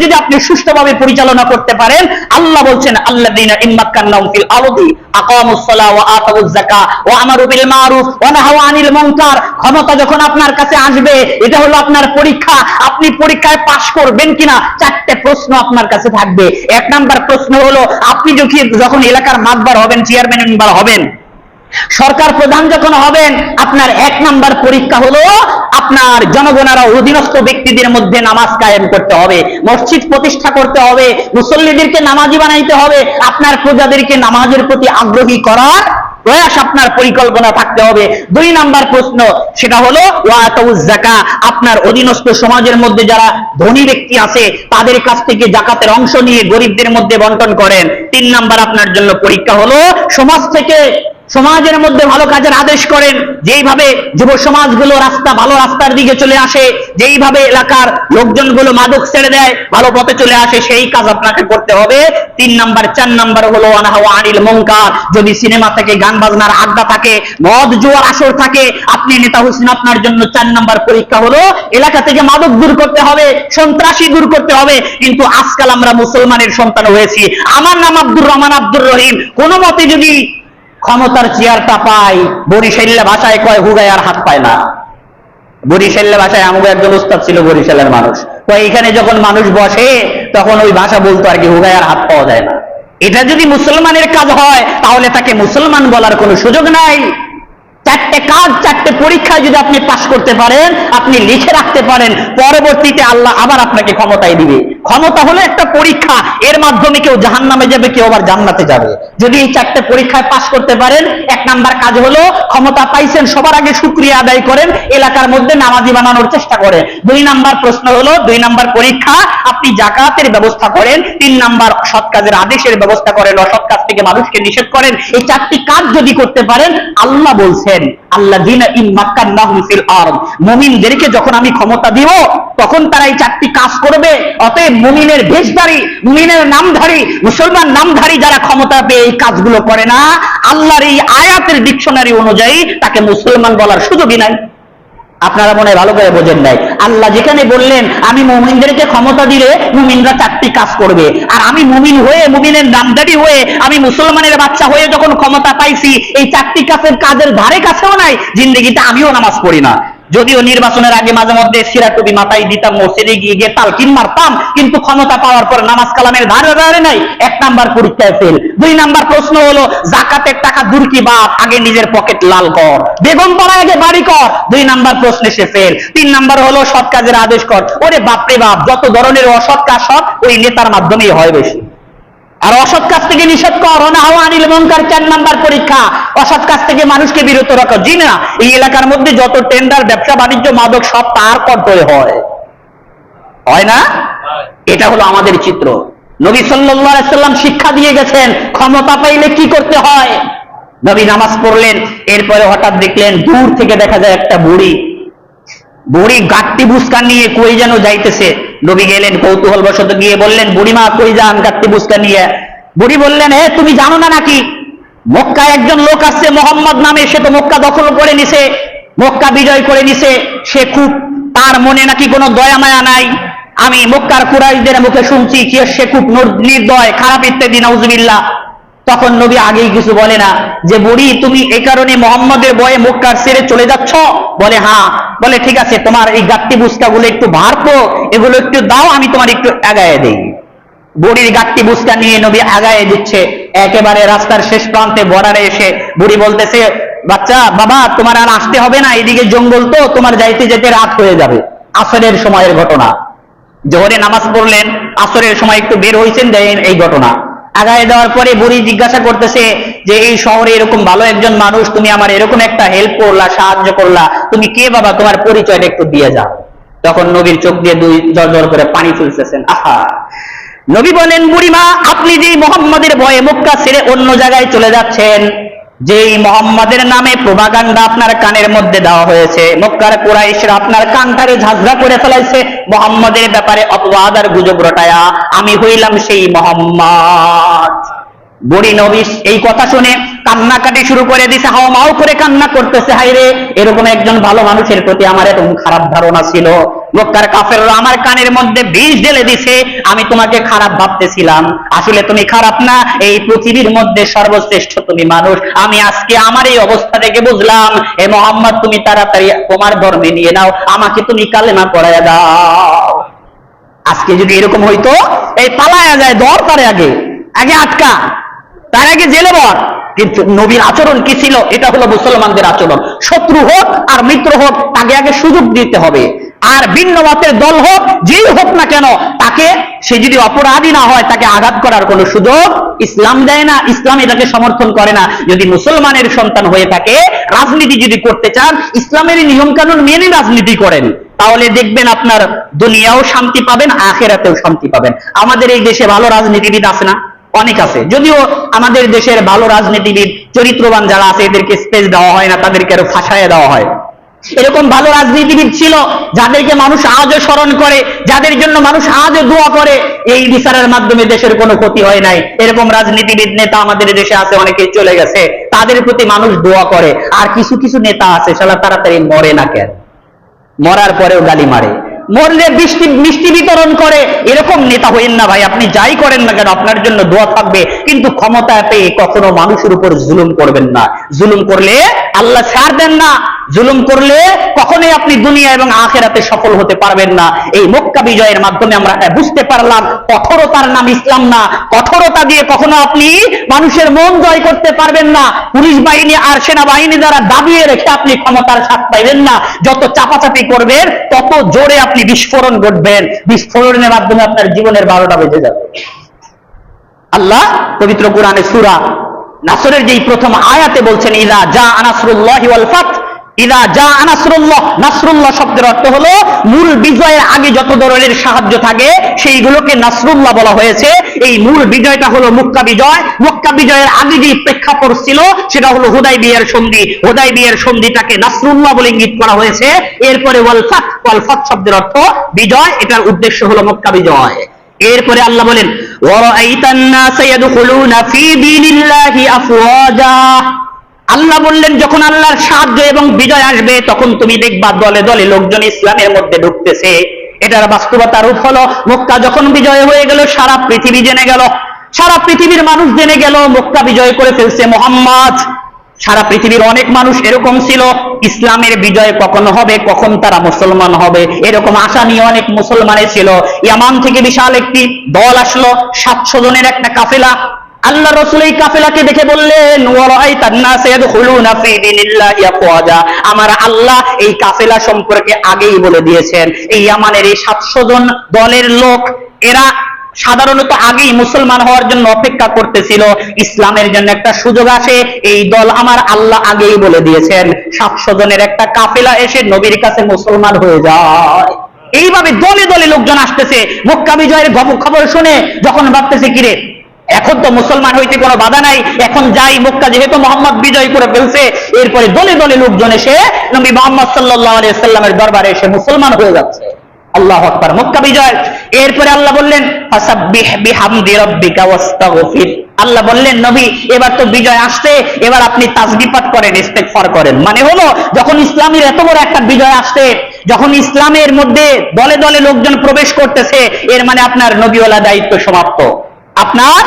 যদি আপনি সুষ্ঠুভাবে পরিচালনা করতে পারেন, আল্লাহ বলছেন, আল্লাযীনা ইম্মাক্কান্নাহুম ফিল আরদি আকামুস সালাহ ওয়া আতাউয যাকাহ ওয়া আমারু বিল মারুফ ওয়া নাহাউ আনিল মুনকার। ক্ষমতা যখন আপনার কাছে আসবে, এটা হলো আপনার পরীক্ষা। আপনি পরীক্ষায় পাশ করবেন কিনা, 4টে প্রশ্ন আপনার কাছে থাকবে। 1 নাম্বার প্রশ্ন হলো, আপনি যখন এলাকার মাতবার হবেন, চেয়ারম্যান মেম্বার হবেন, সরকার প্রধান যখন হবেন, আপনার 1 নাম্বার পরীক্ষা হলো আপনার জনগণেরা অধীনস্থ ব্যক্তিদের মধ্যে নামাজ কায়েম করতে হবে, মসজিদ প্রতিষ্ঠা করতে হবে, মুসল্লিদেরকে নামাজি বানাইতে হবে, আপনার প্রজাদেরকে নামাজের প্রতি আগ্রহী করার প্রয়াস আপনার পরিকল্পনা থাকতে হবে। 2 নাম্বার প্রশ্ন, সেটা হলো ওয়া আতাউয যাকাহ, আপনার অধীনস্থ সমাজের মধ্যে যারা ধনী ব্যক্তি আছে, তাদের কাছ থেকে যাকাতের অংশ নিয়ে গরিবদের মধ্যে বন্টন করেন। 3 নাম্বার আপনার জন্য পরীক্ষা হলো সমাজ থেকে, সমাজের মধ্যে ভালো কাজের আদেশ করেন, যেইভাবে যুব সমাজগুলো ভালো রাস্তার দিকে চলে আসে, যেইভাবে এলাকার লোকজনগুলো মাদক ছেড়ে দেয়, ভালো পথে চলে আসে, সেই কাজ আপনাকে করতে হবে। 3 নাম্বার। 4 নাম্বার হলো ওয়া নাহাউ আনিল মুনকার। যদি সিনেমা থেকে, গান বাজনার আড্ডা থাকে, মদ জুয়ার আসর থাকে, আপনি নেতা হোসেন, আপনার জন্য 4 নাম্বার পরীক্ষা হলো এলাকা থেকে মাদক দূর করতে হবে, সন্ত্রাসী দূর করতে হবে। কিন্তু আজকাল আমরা মুসলমানের সন্তান হয়েছি, আমার নাম আব্দুর রহমান, আব্দুর রহিম, কোনো মতে যদি ক্ষমতার চেয়ারটা পাই, বরিশাল্লা ভাষায় কয় হুগায় আর হাত পায় না। বরিশাল্লা ভাষায় আমাকে একজন উস্তাদ ছিল, বরিশালের মানুষ, কয় এখানে যখন মানুষ বসে তখন ওই ভাষা বলতো আর কি, হুগায় আর হাত পাওয়া যায় না। এটা যদি মুসলমানের কাজ হয়, তাহলে তাকে মুসলমান বলার কোনো সুযোগ নাই। 4টে কাজ, 4টে পরীক্ষায় যদি আপনি পাশ করতে পারেন, আপনি লিখে রাখতে পারেন, পরবর্তীতে আল্লাহ আবার আপনাকে ক্ষমতায় দিবে। ক্ষমতা হলো একটা পরীক্ষা, এর মাধ্যমে কেউ জাহান্নামে যাবে, কেউ আবার জান্নাতে যাবে। যদি এই 4টে পরীক্ষায় পাশ করতে পারেন, 1 নাম্বার কাজ হলো ক্ষমতা পাইছেন, সবার আগে শুকরিয়া আদায় করেন, এলাকার মধ্যে নামাজি বানানোর চেষ্টা করেন। 2 নাম্বার প্রশ্ন হলো, 2 নাম্বার পরীক্ষা, আপনি যাকাতের ব্যবস্থা করেন। 3 নাম্বার সৎ কাজের আদেশের ব্যবস্থা করেন, অসৎ কাজ থেকে মানুষকে নিষেধ করেন। এই 4টি কাজ যদি করতে পারেন, আল্লাহ বলছেন, আল্লাযীনা ইম্মাক্কান্নাহুম ফিল আরদ, মুমিনদেরকে যখন আমি ক্ষমতা দিব, তখন তারা এই 4টি কাজ করবে। অতএব মুমিনের বেশধারী, মুমিনের নামধারী, মুসলমান নামধারী যারা ক্ষমতা পেয়ে এই কাজগুলো করে না, আল্লাহর এই আয়াতের ডিকশনারি অনুযায়ী তাকে মুসলমান বলার সুযোগই নাই। আপনারা মনে ভালো করে বোঝেন নাই। আল্লাহ যেখানে বললেন আমি মুমিনদেরকে ক্ষমতা দিলে মুমিনরা 4টি কাজ করবে, আর আমি মুমিন হয়ে, মুমিনের নামধারী হয়ে, আমি মুসলমানের বাচ্চা হয়ে যখন ক্ষমতা পাইছি, এই 4টি কাজের ধারে কাছেও নাই, জিন্দেগিতে আমিও নামাজ পড়ি না। যদিও নির্বাচনের আগে মাঝে মধ্যে সিরা টুপি মাথায় দিতাম, মসজিদে গিয়ে গিয়ে তালকিন মারতাম, কিন্তু ক্ষমতা পাওয়ার পর নামাজ কালামের ধারে ধারে নাই, 1 নাম্বার পরীক্ষায় ফেল। 2 নাম্বার প্রশ্ন হলো জাকাতের টাকা দূর কি বাপ, আগে নিজের পকেট লাল কর, বেগম পাড়ায় আগে বাড়ি কর, 2 নাম্বার প্রশ্নে সে ফেল। 3 নাম্বার হলো সৎ কাজের আদেশ কর। ওরে বাপরে বাপ, যত ধরনের অসৎ কাজ সব ওই নেতার মাধ্যমেই হয় বেশি। আর অসৎ কাজ থেকে নিষেধ কর, অনাহু আনিল মুনকার 4 নাম্বার পরীক্ষা। অসৎ কাজ থেকে মানুষকে বিরত রাখো। জি না, এই এলাকার মধ্যে যত টেন্ডার, ব্যবসা বাণিজ্য, মাদক সব তার কন্ট্রোলে হয় না? এটা হলো আমাদের চিত্র। নবী সাল্লাল্লাহু আলাইহি সাল্লাম শিক্ষা দিয়ে গেছেন ক্ষমতা পাইলে কি করতে হয়। নবী নামাজ পড়লেন, এরপরে হঠাৎ দেখলেন দূর থেকে দেখা যায় একটা বুড়ি গাট্টি বুসকা নিয়ে কই যেন যাইতেছে। নবী গেলেন, কৌতূহল বশত গিয়ে বললেন, বুড়িমা কই যান গাট্টি বুসকা নিয়ে? বুড়ি বললেন, তুমি জানো না নাকি মক্কায় একজন লোক আসছে মোহাম্মদ নামে, সে তো মক্কা দখল করে নিছে, মক্কা বিজয় করে নিছে, সে খুব, তার মনে নাকি কোনো দয়া মায়া নাই। আমি মক্কার কুরাইশদের মুখে শুনছি কি সে খুব নির্দয়, খারাপ ইত্যাদি, নাউজুবিল্লাহ। তখন নবী আগেই কিছু বলে না যে, বুড়ি তুমি এই কারণে মোহাম্মদের ভয়ে মক্কার ছেড়ে চলে যাচ্ছ? বলে হ্যাঁ। বলে ঠিক আছে, তোমার এই গাট্টি বুসকা গুলো একটু ভার তো, এগুলো একটু দাও, আমি তোমার একটু আগায় দেই। বুড়ির গাট্টি বুসকা নিয়ে নবী আগায় দিচ্ছে। একেবারে রাস্তার শেষ প্রান্তে বর্ডারে এসে বুড়ি বলতেছে, বাচ্চা বাবা তোমার আর আসতে হবে না, এদিকে জঙ্গল তো, তোমার যাইতে যেতে রাত হয়ে যাবে। আসরের সময়ের ঘটনা, জোহরে নামাজ পড়লেন, আসরের সময় একটু বের হয়েছেন, দেখেন এই ঘটনা। আগায় দেওয়ার পরে বুড়ি জিজ্ঞাসা করতেছে যে, এই শহরে এরকম ভালো একজন মানুষ, তুমি আমার এরকম একটা হেল্প করলা, সাহায্য করলা, তুমি কে বাবা, তোমার পরিচয়টা একটু দিয়ে যাও। তখন নবীর চোখ দিয়ে দুই জল করে পানি চলতেছেন। আহা, নবী বলেন, বুড়িমা আপনি যে মোহাম্মদের ভয়ে মক্কা ছেড়ে অন্য জায়গায় চলে যাচ্ছেন, যেই মোহাম্মদের নামে প্রোপাগান্ডা আপনার কানের মধ্যে দেওয়া হয়েছে, মক্কার কুরাইশরা আপনার কানটারে ঝাঁঝরা করে ফেলাইছে মোহাম্মদের ব্যাপারে অপবাদ আর গুজব রটায়া, আমি হইলাম সেই মোহাম্মদ। বুড়ি নবী এই কথা শুনে কান্নাকাটি শুরু করে দিছে, হাওমাও করে কান্না করতেছে, হায়রে এরকম একজন ভালো মানুষের প্রতি আমার এরকম খারাপ ধারণা ছিল, মক্কার কাফেররা আমার কানের মধ্যে বিষ ঢেলে দিছে, আমি তোমাকে খারাপ ভাবতেছিলাম, আসলে তুমি খারাপ না, এই পৃথিবীর মধ্যে সর্বশ্রেষ্ঠ তুমি মানুষ। আমি আজকে আমার এই অবস্থা থেকে বুঝলাম, এ মোহাম্মদ তুমি তাড়াতাড়ি তোমার ধর্মে নিয়ে নাও, আমাকে তুমি কালেমা পড়াইয়া দাও। আজকে যদি এরকম হইতো, এই পালায়া যায় দরকারে, আগে আটকা, তার আগে জেলে বর। কিন্তু নবীর আচরণ কি ছিল? এটা হলো মুসলমানদের আচরণ। শত্রু হোক আর মিত্র হোক, তাকে আগে সুযোগ দিতে হবে। আর ভিন্ন মতের দল হোক, যেই হোক না কেন, তাকে, সে যদি অপরাধী না হয়, তাকে আঘাত করার কোনো সুযোগ ইসলাম দেয় না, ইসলাম এটাকে সমর্থন করে না। যদি মুসলমানের সন্তান হয়ে থাকে, রাজনীতি যদি করতে চান, ইসলামের নিয়ম কানুন মেনে রাজনীতি করেন, তাহলে দেখবেন আপনার দুনিয়াও শান্তি পাবেন, আখিরাতেও শান্তি পাবেন। আমাদের এই দেশে ভালো রাজনীতিবিদ আছে না? অনেক আছে, যদিও আমাদের দেশের ভালো রাজনীতিবিদ, চরিত্রবান যারা আছে, এদেরকে স্পেস দেওয়া হয় না, তাদেরকে আরো ফাঁসাইয়া দেওয়া হয়। এরকম ভালো রাজনীতিবিদ ছিল যাদেরকে মানুষ আজও স্মরণ করে, যাদের জন্য মানুষ আজও দোয়া করে, এই বিচারের মাধ্যমে দেশের কোনো ক্ষতি হয় নাই। এরকম রাজনীতিবিদ নেতা আমাদের দেশে আছে, অনেকেই চলে গেছে, তাদের প্রতি মানুষ দোয়া করে। আর কিছু কিছু নেতা আছে, সালা তাড়াতাড়ি মরে না কেন, মরার পরেও গালি মারে, মরলে মিষ্টি বিতরণ করে। এরকম নেতা হইেন না ভাই, আপনি যাই করেন না কেন আপনার জন্য দোয়া থাকবে, কিন্তু ক্ষমতা পেয়ে কখনো মানুষের উপর জুলুম করবেন না। জুলুম করলে আল্লাহ ছাড় দেন না, জুলুম করলে কখনোই আপনি দুনিয়া এবং আখিরাতে সফল হতে পারবেন না। এই মক্কা বিজয়ের মাধ্যমে আমরা বুঝতে পারলাম, কঠোরতার নাম ইসলাম না। কঠোরতা দিয়ে কখনো আপনি মানুষের মন জয় করতে পারবেন না। পুলিশ বাহিনী আর সেনাবাহিনী দ্বারা দাবিয়ে রেখে আপনি ক্ষমতার স্বাদ পাইবেন না। যত চাপাচাপি করবেন, তত জোরে আপনি বিস্ফোরণ ঘটবেন, বিস্ফোরণের মাধ্যমে আপনার জীবনের 12টা বেজে যাবে। আল্লাহ পবিত্র কোরআনে সূরা নাসরের যেই প্রথম আয়াতে বলছেন, ইযা জা নাসরুল্লাহি ওয়াল ফাত, ইযা জা নাসরুল্লাহ, নাসরুল্লাহ শব্দের অর্থ হলো মূল বিজয়ের আগে যত ধরনের সাহায্য থাকে সেইগুলোকে নাসরুল্লাহ বলা হয়েছে। এই মূল বিজয়টা হলো মক্কা বিজয়। মক্কা বিজয়ের আগে যে প্রেক্ষাপট ছিল সেটা হলো হুদাইবিয়ার সন্ধি। হুদাইবিয়ার সন্ধিটাকে নাসরুল্লাহ বলে ইঙ্গিত করা হয়েছে। এরপরে ওয়াল ফাত, ওয়াল ফাত শব্দের অর্থ বিজয়, এটার উদ্দেশ্য হলো মক্কা বিজয়। এরপরে আল্লাহ বলেন, ওয়ারাআইতান নাসা ইয়াদখুলুনা ফী দীনিল্লাহি আফওয়াজা। আল্লাহ বললেন, যখন আল্লাহর সাহায্য এবং বিজয় আসবে, তখন তুমি দেখবা দলে দলে লোকজন ইসলামের মধ্যে ঢুকতেছে। এটার বাস্তবতা রূপ হলো, মক্কা যখন বিজয় হয়ে গেল, সারা পৃথিবী জেনে গেল, সারা পৃথিবীর মানুষ জেনে গেল মক্কা বিজয় করে ফেলছে মুহাম্মদ। সারা পৃথিবীর অনেক মানুষ এরকম ছিল, ইসলামের বিজয় কখন হবে, কখন তারা মুসলমান হবে, এরকম আশা নিয়ে অনেক মুসলমানের ছিল। ইয়ামান থেকে বিশাল একটি দল আসলো, 700 জনের একটা কাফেলা। আল্লাহ রাসূল এই কাফেলাকে দেখে বললেন, ওয়ারাআইতান নাস ইয়াদখুলুনা ফি দীনিল্লাহি আফওয়াজা। আমার আল্লাহ এই কাফেলা সম্পর্কে আগেই বলে দিয়েছেন, এই ইয়ামানের এই 700 জন দলের লোক, এরা সাধারণত আগেই মুসলমান হওয়ার জন্য অপেক্ষা করতেছিল, ইসলামের জন্য একটা সুযোগ আসে, এই দল আমার আল্লাহ আগেই বলে দিয়েছেন। 700 জনের একটা কাফেলা এসে নবীর কাছে মুসলমান হয়ে যায়। এইভাবে দলে দলে লোকজন আসতেছে, মক্কা বিজয়ের খবর শুনে যখন ভাবতেছে কিরে এখন তো মুসলমান হইতে কোনো বাধা নাই, এখন যাই, মক্কা যেহেতু মোহাম্মদ বিজয় করে ফেলছে, এরপরে দলে দলে লোকজন এসে নবী মুহাম্মদ সাল্লাল্লাহু আলাইহি সাল্লামের দরবারে এসে মুসলমান হয়ে যাচ্ছে। আল্লাহু আকবার, মক্কা বিজয়। এরপরে আল্লাহ বললেন, ফাসাব্বিহ বিহামদি রাব্বিকা ওয়াস্তাগফির। আল্লাহ বললেন, নবী এবার তো বিজয় আসছে, এবার আপনি তাসবিহ পাঠ করেন, ইস্তেগফার করেন। মানে হলো যখন ইসলামের এত বড় একটা বিজয় আসছে, যখন ইসলামের মধ্যে দলে দলে লোকজন প্রবেশ করতেছে, এর মানে আপনার নবীওয়ালা দায়িত্ব সমাপ্ত, আপনার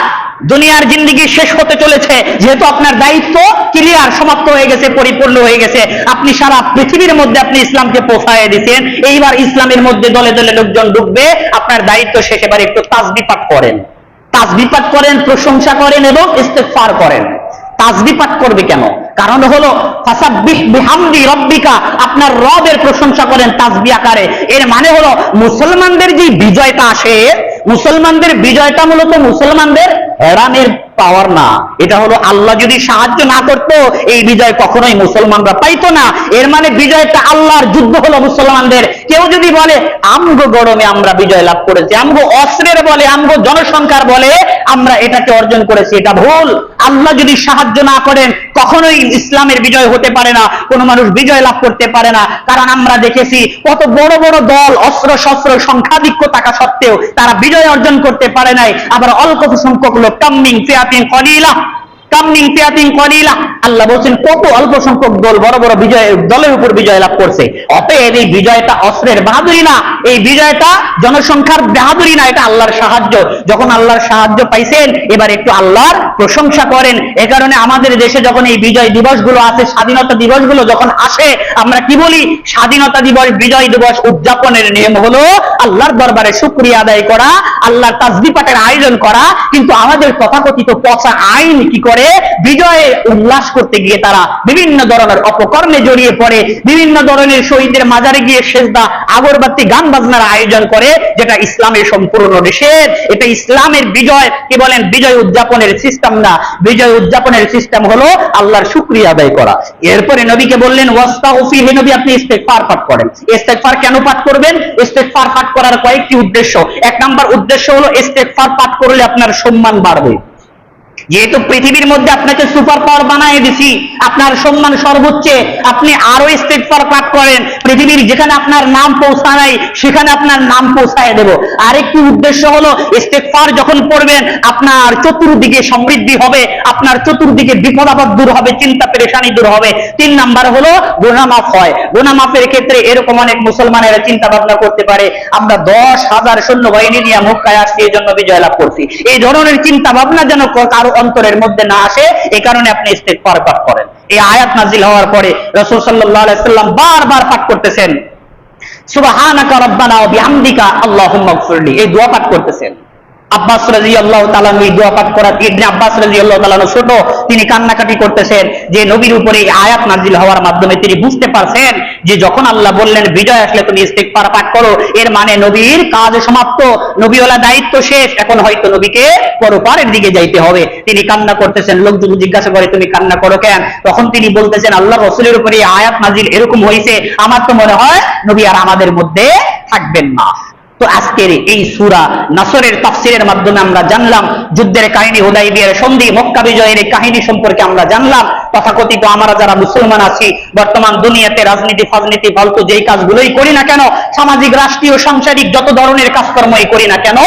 দুনিয়ার জিন্দেগি শেষ হতে চলেছে। যেহেতু আপনার দায়িত্ব ক্লিয়ার, সমাপ্ত হয়ে গেছে, পরিপূর্ণ হয়ে গেছে, আপনি সারা পৃথিবীর মধ্যে আপনি ইসলামকে পৌঁছায় দিয়েছেন, এইবার ইসলামের মধ্যে দলে দলে লোকজন ঢুকবে, আপনার দায়িত্ব শেষ। এবার একটু তাসবিহ পাঠ করেন, তাসবিহ পাঠ করেন, প্রশংসা করেন এবং ইস্তেগফার করেন। তাসবিহ পাঠ করবে কেন? কারণ হলো ফাসাব্বিহ বিহামদি রাব্বিকা, আপনার রবের প্রশংসা করেন তাসবিহ আকারে। এর মানে হলো মুসলমানদের যে বিজয়টা আসে, মুসলমানদের বিজয়টা মূলত মুসলমানদের হেরানের পাওয়ার না, এটা হলো আল্লাহ যদি সাহায্য না করতো এই বিজয় কখনোই মুসলমানরা পাইতো না। এর মানে বিজয়টা আল্লাহর যুদ্ধ হলো মুসলমানদের। কেউ যদি বলে আমগো গরমে আমরা বিজয় লাভ করেছি, আমগো অস্ত্রের বলে, আমগো জনসংখ্যার বলে আমরা এটাকে অর্জন করেছি, এটা ভুল। আল্লাহ যদি সাহায্য না করেন কখনোই ইসলামের বিজয় হতে পারে না, কোনো মানুষ বিজয় লাভ করতে পারে না। কারণ আমরা দেখেছি কত বড় বড় দল, অস্ত্র শস্ত্র সংখ্যাধিক্য থাকা সত্ত্বেও তারা বিজয় অর্জন করতে পারে নাই। আবার অল্প সংখ্যক লোক, কাম্মিং ফিয়াতিন কলিলা, কাম্মিং ফিয়াতিন কলিলা, আল্লাহ বলছেন কত অল্প সংখ্যক দল বড় বড় বিজয় দলের উপর বিজয় লাভ করছে। অতএব এই বিজয়টা অস্ত্রের বাহাদুরি না, এই বিজয়টা জনসংখ্যার বাহাদুরি না, এটা আল্লাহর সাহায্য। যখন আল্লাহর সাহায্য পাইছেন এবার একটু আল্লাহর প্রশংসা করেন। এ কারণে আমাদের দেশে যখন এই বিজয় দিবসগুলো আছে, স্বাধীনতা দিবসগুলো যখন আসে, আমরা কি বলি? স্বাধীনতা দিবস, বিজয় দিবস উদযাপনের নিয়ম হলো আল্লাহর দরবারে শুকরিয়া আদায় করা, আল্লাহর তাসবিহ পাঠের আয়োজন করা। কিন্তু আমাদের তথাকথিত পচা আইন কি করে? বিজয়ে উল্লাস করতে গিয়ে তারা বিভিন্ন ধরনের অপকর্মে জড়িয়ে পড়ে, বিভিন্ন ধরনের শহীদের মাজারে গিয়ে সেজদা, আগরবাতি, গান বাজনার আয়োজন করে, যেটা ইসলামের সম্পূর্ণ নিষেধ। এটা ইসলামের বিজয় কি বলেন বিজয় উদযাপনের সিস্টেম না। বিজয় উদযাপনের সিস্টেম হলো আল্লাহর শুকরিয়া আদায় করা। এরপরে নবীকে বললেন ওয়াস্তাগফির, হে নবী আপনি ইস্তেগফার পাঠ করেন। ইস্তেগফার কেন পাঠ করবেন? ইস্তেগফার পাঠ করার কয়েকটি উদ্দেশ্য। এক নাম্বার উদ্দেশ্য হলো ইস্তেগফার পাঠ করলে আপনার সম্মান বাড়বে। যেহেতু পৃথিবীর মধ্যে আপনাকে সুপার পাওয়ার বানায় দিছি, আপনার সম্মান সর্বোচ্চে, আপনি আরো ইস্তেগফার পাঠ করেন, পৃথিবীর যেখানে আপনার নাম পৌঁছা নাই সেখানে আপনার নাম পৌঁছায় দেব। আরেকটি উদ্দেশ্য হলো ইস্তেগফার যখন পড়বেন আপনার চতুর্দিকে সমৃদ্ধি হবে, আপনার চতুর্দিকে বিপদ আপদ দূর হবে, চিন্তা পেরেশানি দূর হবে। 3 নাম্বার হলো গুনাহ মাফ হয়। গুনাহ মাফের ক্ষেত্রে এরকম অনেক মুসলমানেরা চিন্তা ভাবনা করতে পারে আমরা 10,000 সৈন্যবাহিনী নিয়ে মক্কায় আসছি, এই জন্য বিজয় লাভ করছি। এই ধরনের চিন্তা ভাবনা যেন কারো অন্তরের মধ্যে না আসে, এই কারণে আপনি ইস্তেগফার পাঠ করেন। এই আয়াত নাযিল হওয়ার পরে রাসূল সাল্লাল্লাহু আলাইহি সাল্লাম বারবার পাঠ করতেছেন সুবহানাকা রাব্বানা ওয়া বিহামদিকা আল্লাহুম্মা গফিরলি, এই দোয়া পাঠ করতেছেন। আব্বাস রাদিয়াল্লাহু তাআলা এই দোয়া পাঠ করা, ইবনে আব্বাস রাদিয়াল্লাহু তাআলা ছোট, তিনি কান্নাকাটি করতেছেন যে নবীর উপরে এই আয়াত নাযিল হওয়ার মাধ্যমে তিনি বুঝতে পারছেন যে যখন আল্লাহ বললেন বিজয় আসলে তুমি ইস্তেগফার পাঠ করো, এর মানে নবীর কাজ সমাপ্ত, নবীওয়ালা দায়িত্ব শেষ, এখন হয়তো নবীকে পরপারের দিকে যাইতে হবে। তিনি কান্না করতেছেন। লোকজন জিজ্ঞাসা করে তুমি কান্না করো কেন? তখন তিনি বলতেছেন আল্লাহ রাসূলের উপরে এই আয়াত নাযিল এরকম হয়েছে, আমার তো মনে হয় নবী আর আমাদের মধ্যে থাকবেন না। তো আজকের এই সূরা নাসরের তাফসীরের মাধ্যমে আমরা জানলাম যুদ্ধের কাহিনী, হুদাইবিয়ার সন্ধি, মক্কা বিজয়ের এই কাহিনী সম্পর্কে আমরা জানলাম। তথাকথিত আমরা যারা মুসলমান আছি, বর্তমান দুনিয়াতে রাজনীতি ফাজনীতি ফালতু যেই কাজগুলোই করি না কেন, সামাজিক রাষ্ট্রীয় সাংসারিক যত ধরনের কাজকর্মই করি না কেন,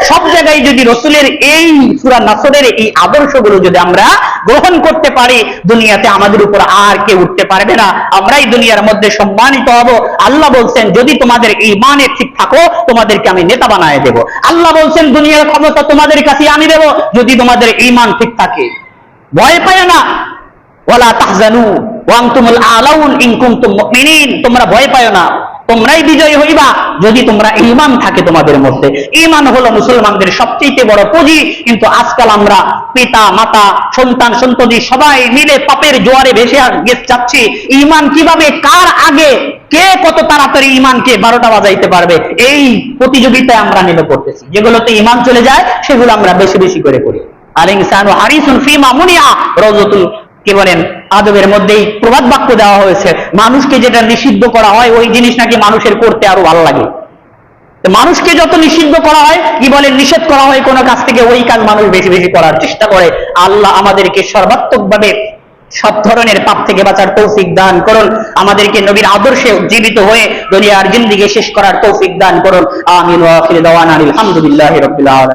সব জায়গায় যদি রাসূলের এই সূরা নাসরের এই আদর্শগুলো যদি আমরা গ্রহণ করতে পারি, দুনিয়াতে আমাদের উপর আর কেউ উঠতে পারবে না, আমরাই দুনিয়ার মধ্যে সম্মানিত হব। আল্লাহ বলছেন যদি তোমাদের ঈমানে ঠিক থাকো তোমাদেরকে আমি নেতা বানায় দেব। আল্লাহ বলছেন দুনিয়ার ক্ষমতা তোমাদের কাছে আমি দেব যদি তোমাদের ঈমান ঠিক থাকে। ভয় পায় না, ওয়ালা তাহজানু ওয়া আনতুমুল আলাউন ইন কুনতুম মুমিনিন, তোমরা ভয় পাও না, তোমরাই বিজয়ী হইবা যদি তোমরা ঈমান থাকে তোমাদের মধ্যে। ঈমান হলো মুসলমানদের সবচেয়ে বড় পুঁজি। কিন্তু আজকাল আমরা পিতা মাতা সন্তান সন্ততি সবাই মিলে পাপের জোয়ারে ভেসে যাচ্ছি। ঈমান কিভাবে, কার আগে কে কত তাড়াতাড়ি ঈমানকে 12টা বাজাইতে পারবে, এই প্রতিযোগিতায় আমরা নেমে পড়তেছি। যেগুলোতে ঈমান চলে যায় সেগুলো আমরা বেশি বেশি করে করি। আল ইনসানু হারিসুন ফিমা মুনিয়া, রাওযাতুল কি বলেন আদবের মধ্যেই প্রবাদ বাক্য দেওয়া হয়েছে, মানুষকে যেটা নিষিদ্ধ করা হয় ওই জিনিস নাকি মানুষের করতে আরো ভালো লাগে। মানুষকে যত নিষিদ্ধ করা হয়, কি বলে নিষেধ করা হয় কোন কাজ থেকে, ওই কাজ মানুষ বেশি বেশি করার চেষ্টা করে। আল্লাহ আমাদেরকে সর্বাত্মকভাবে সব ধরনের পাপ থেকে বাঁচার তৌফিক দান করুন, আমাদেরকে নবীর আদর্শে জীবিত হয়ে দুনিয়ার জিন্দেগি শেষ করার তৌফিক দান করুন। আমিন ওয়া আখিরু দাওয়ানা আলহামদুলিল্লাহি রাব্বিল আলামিন।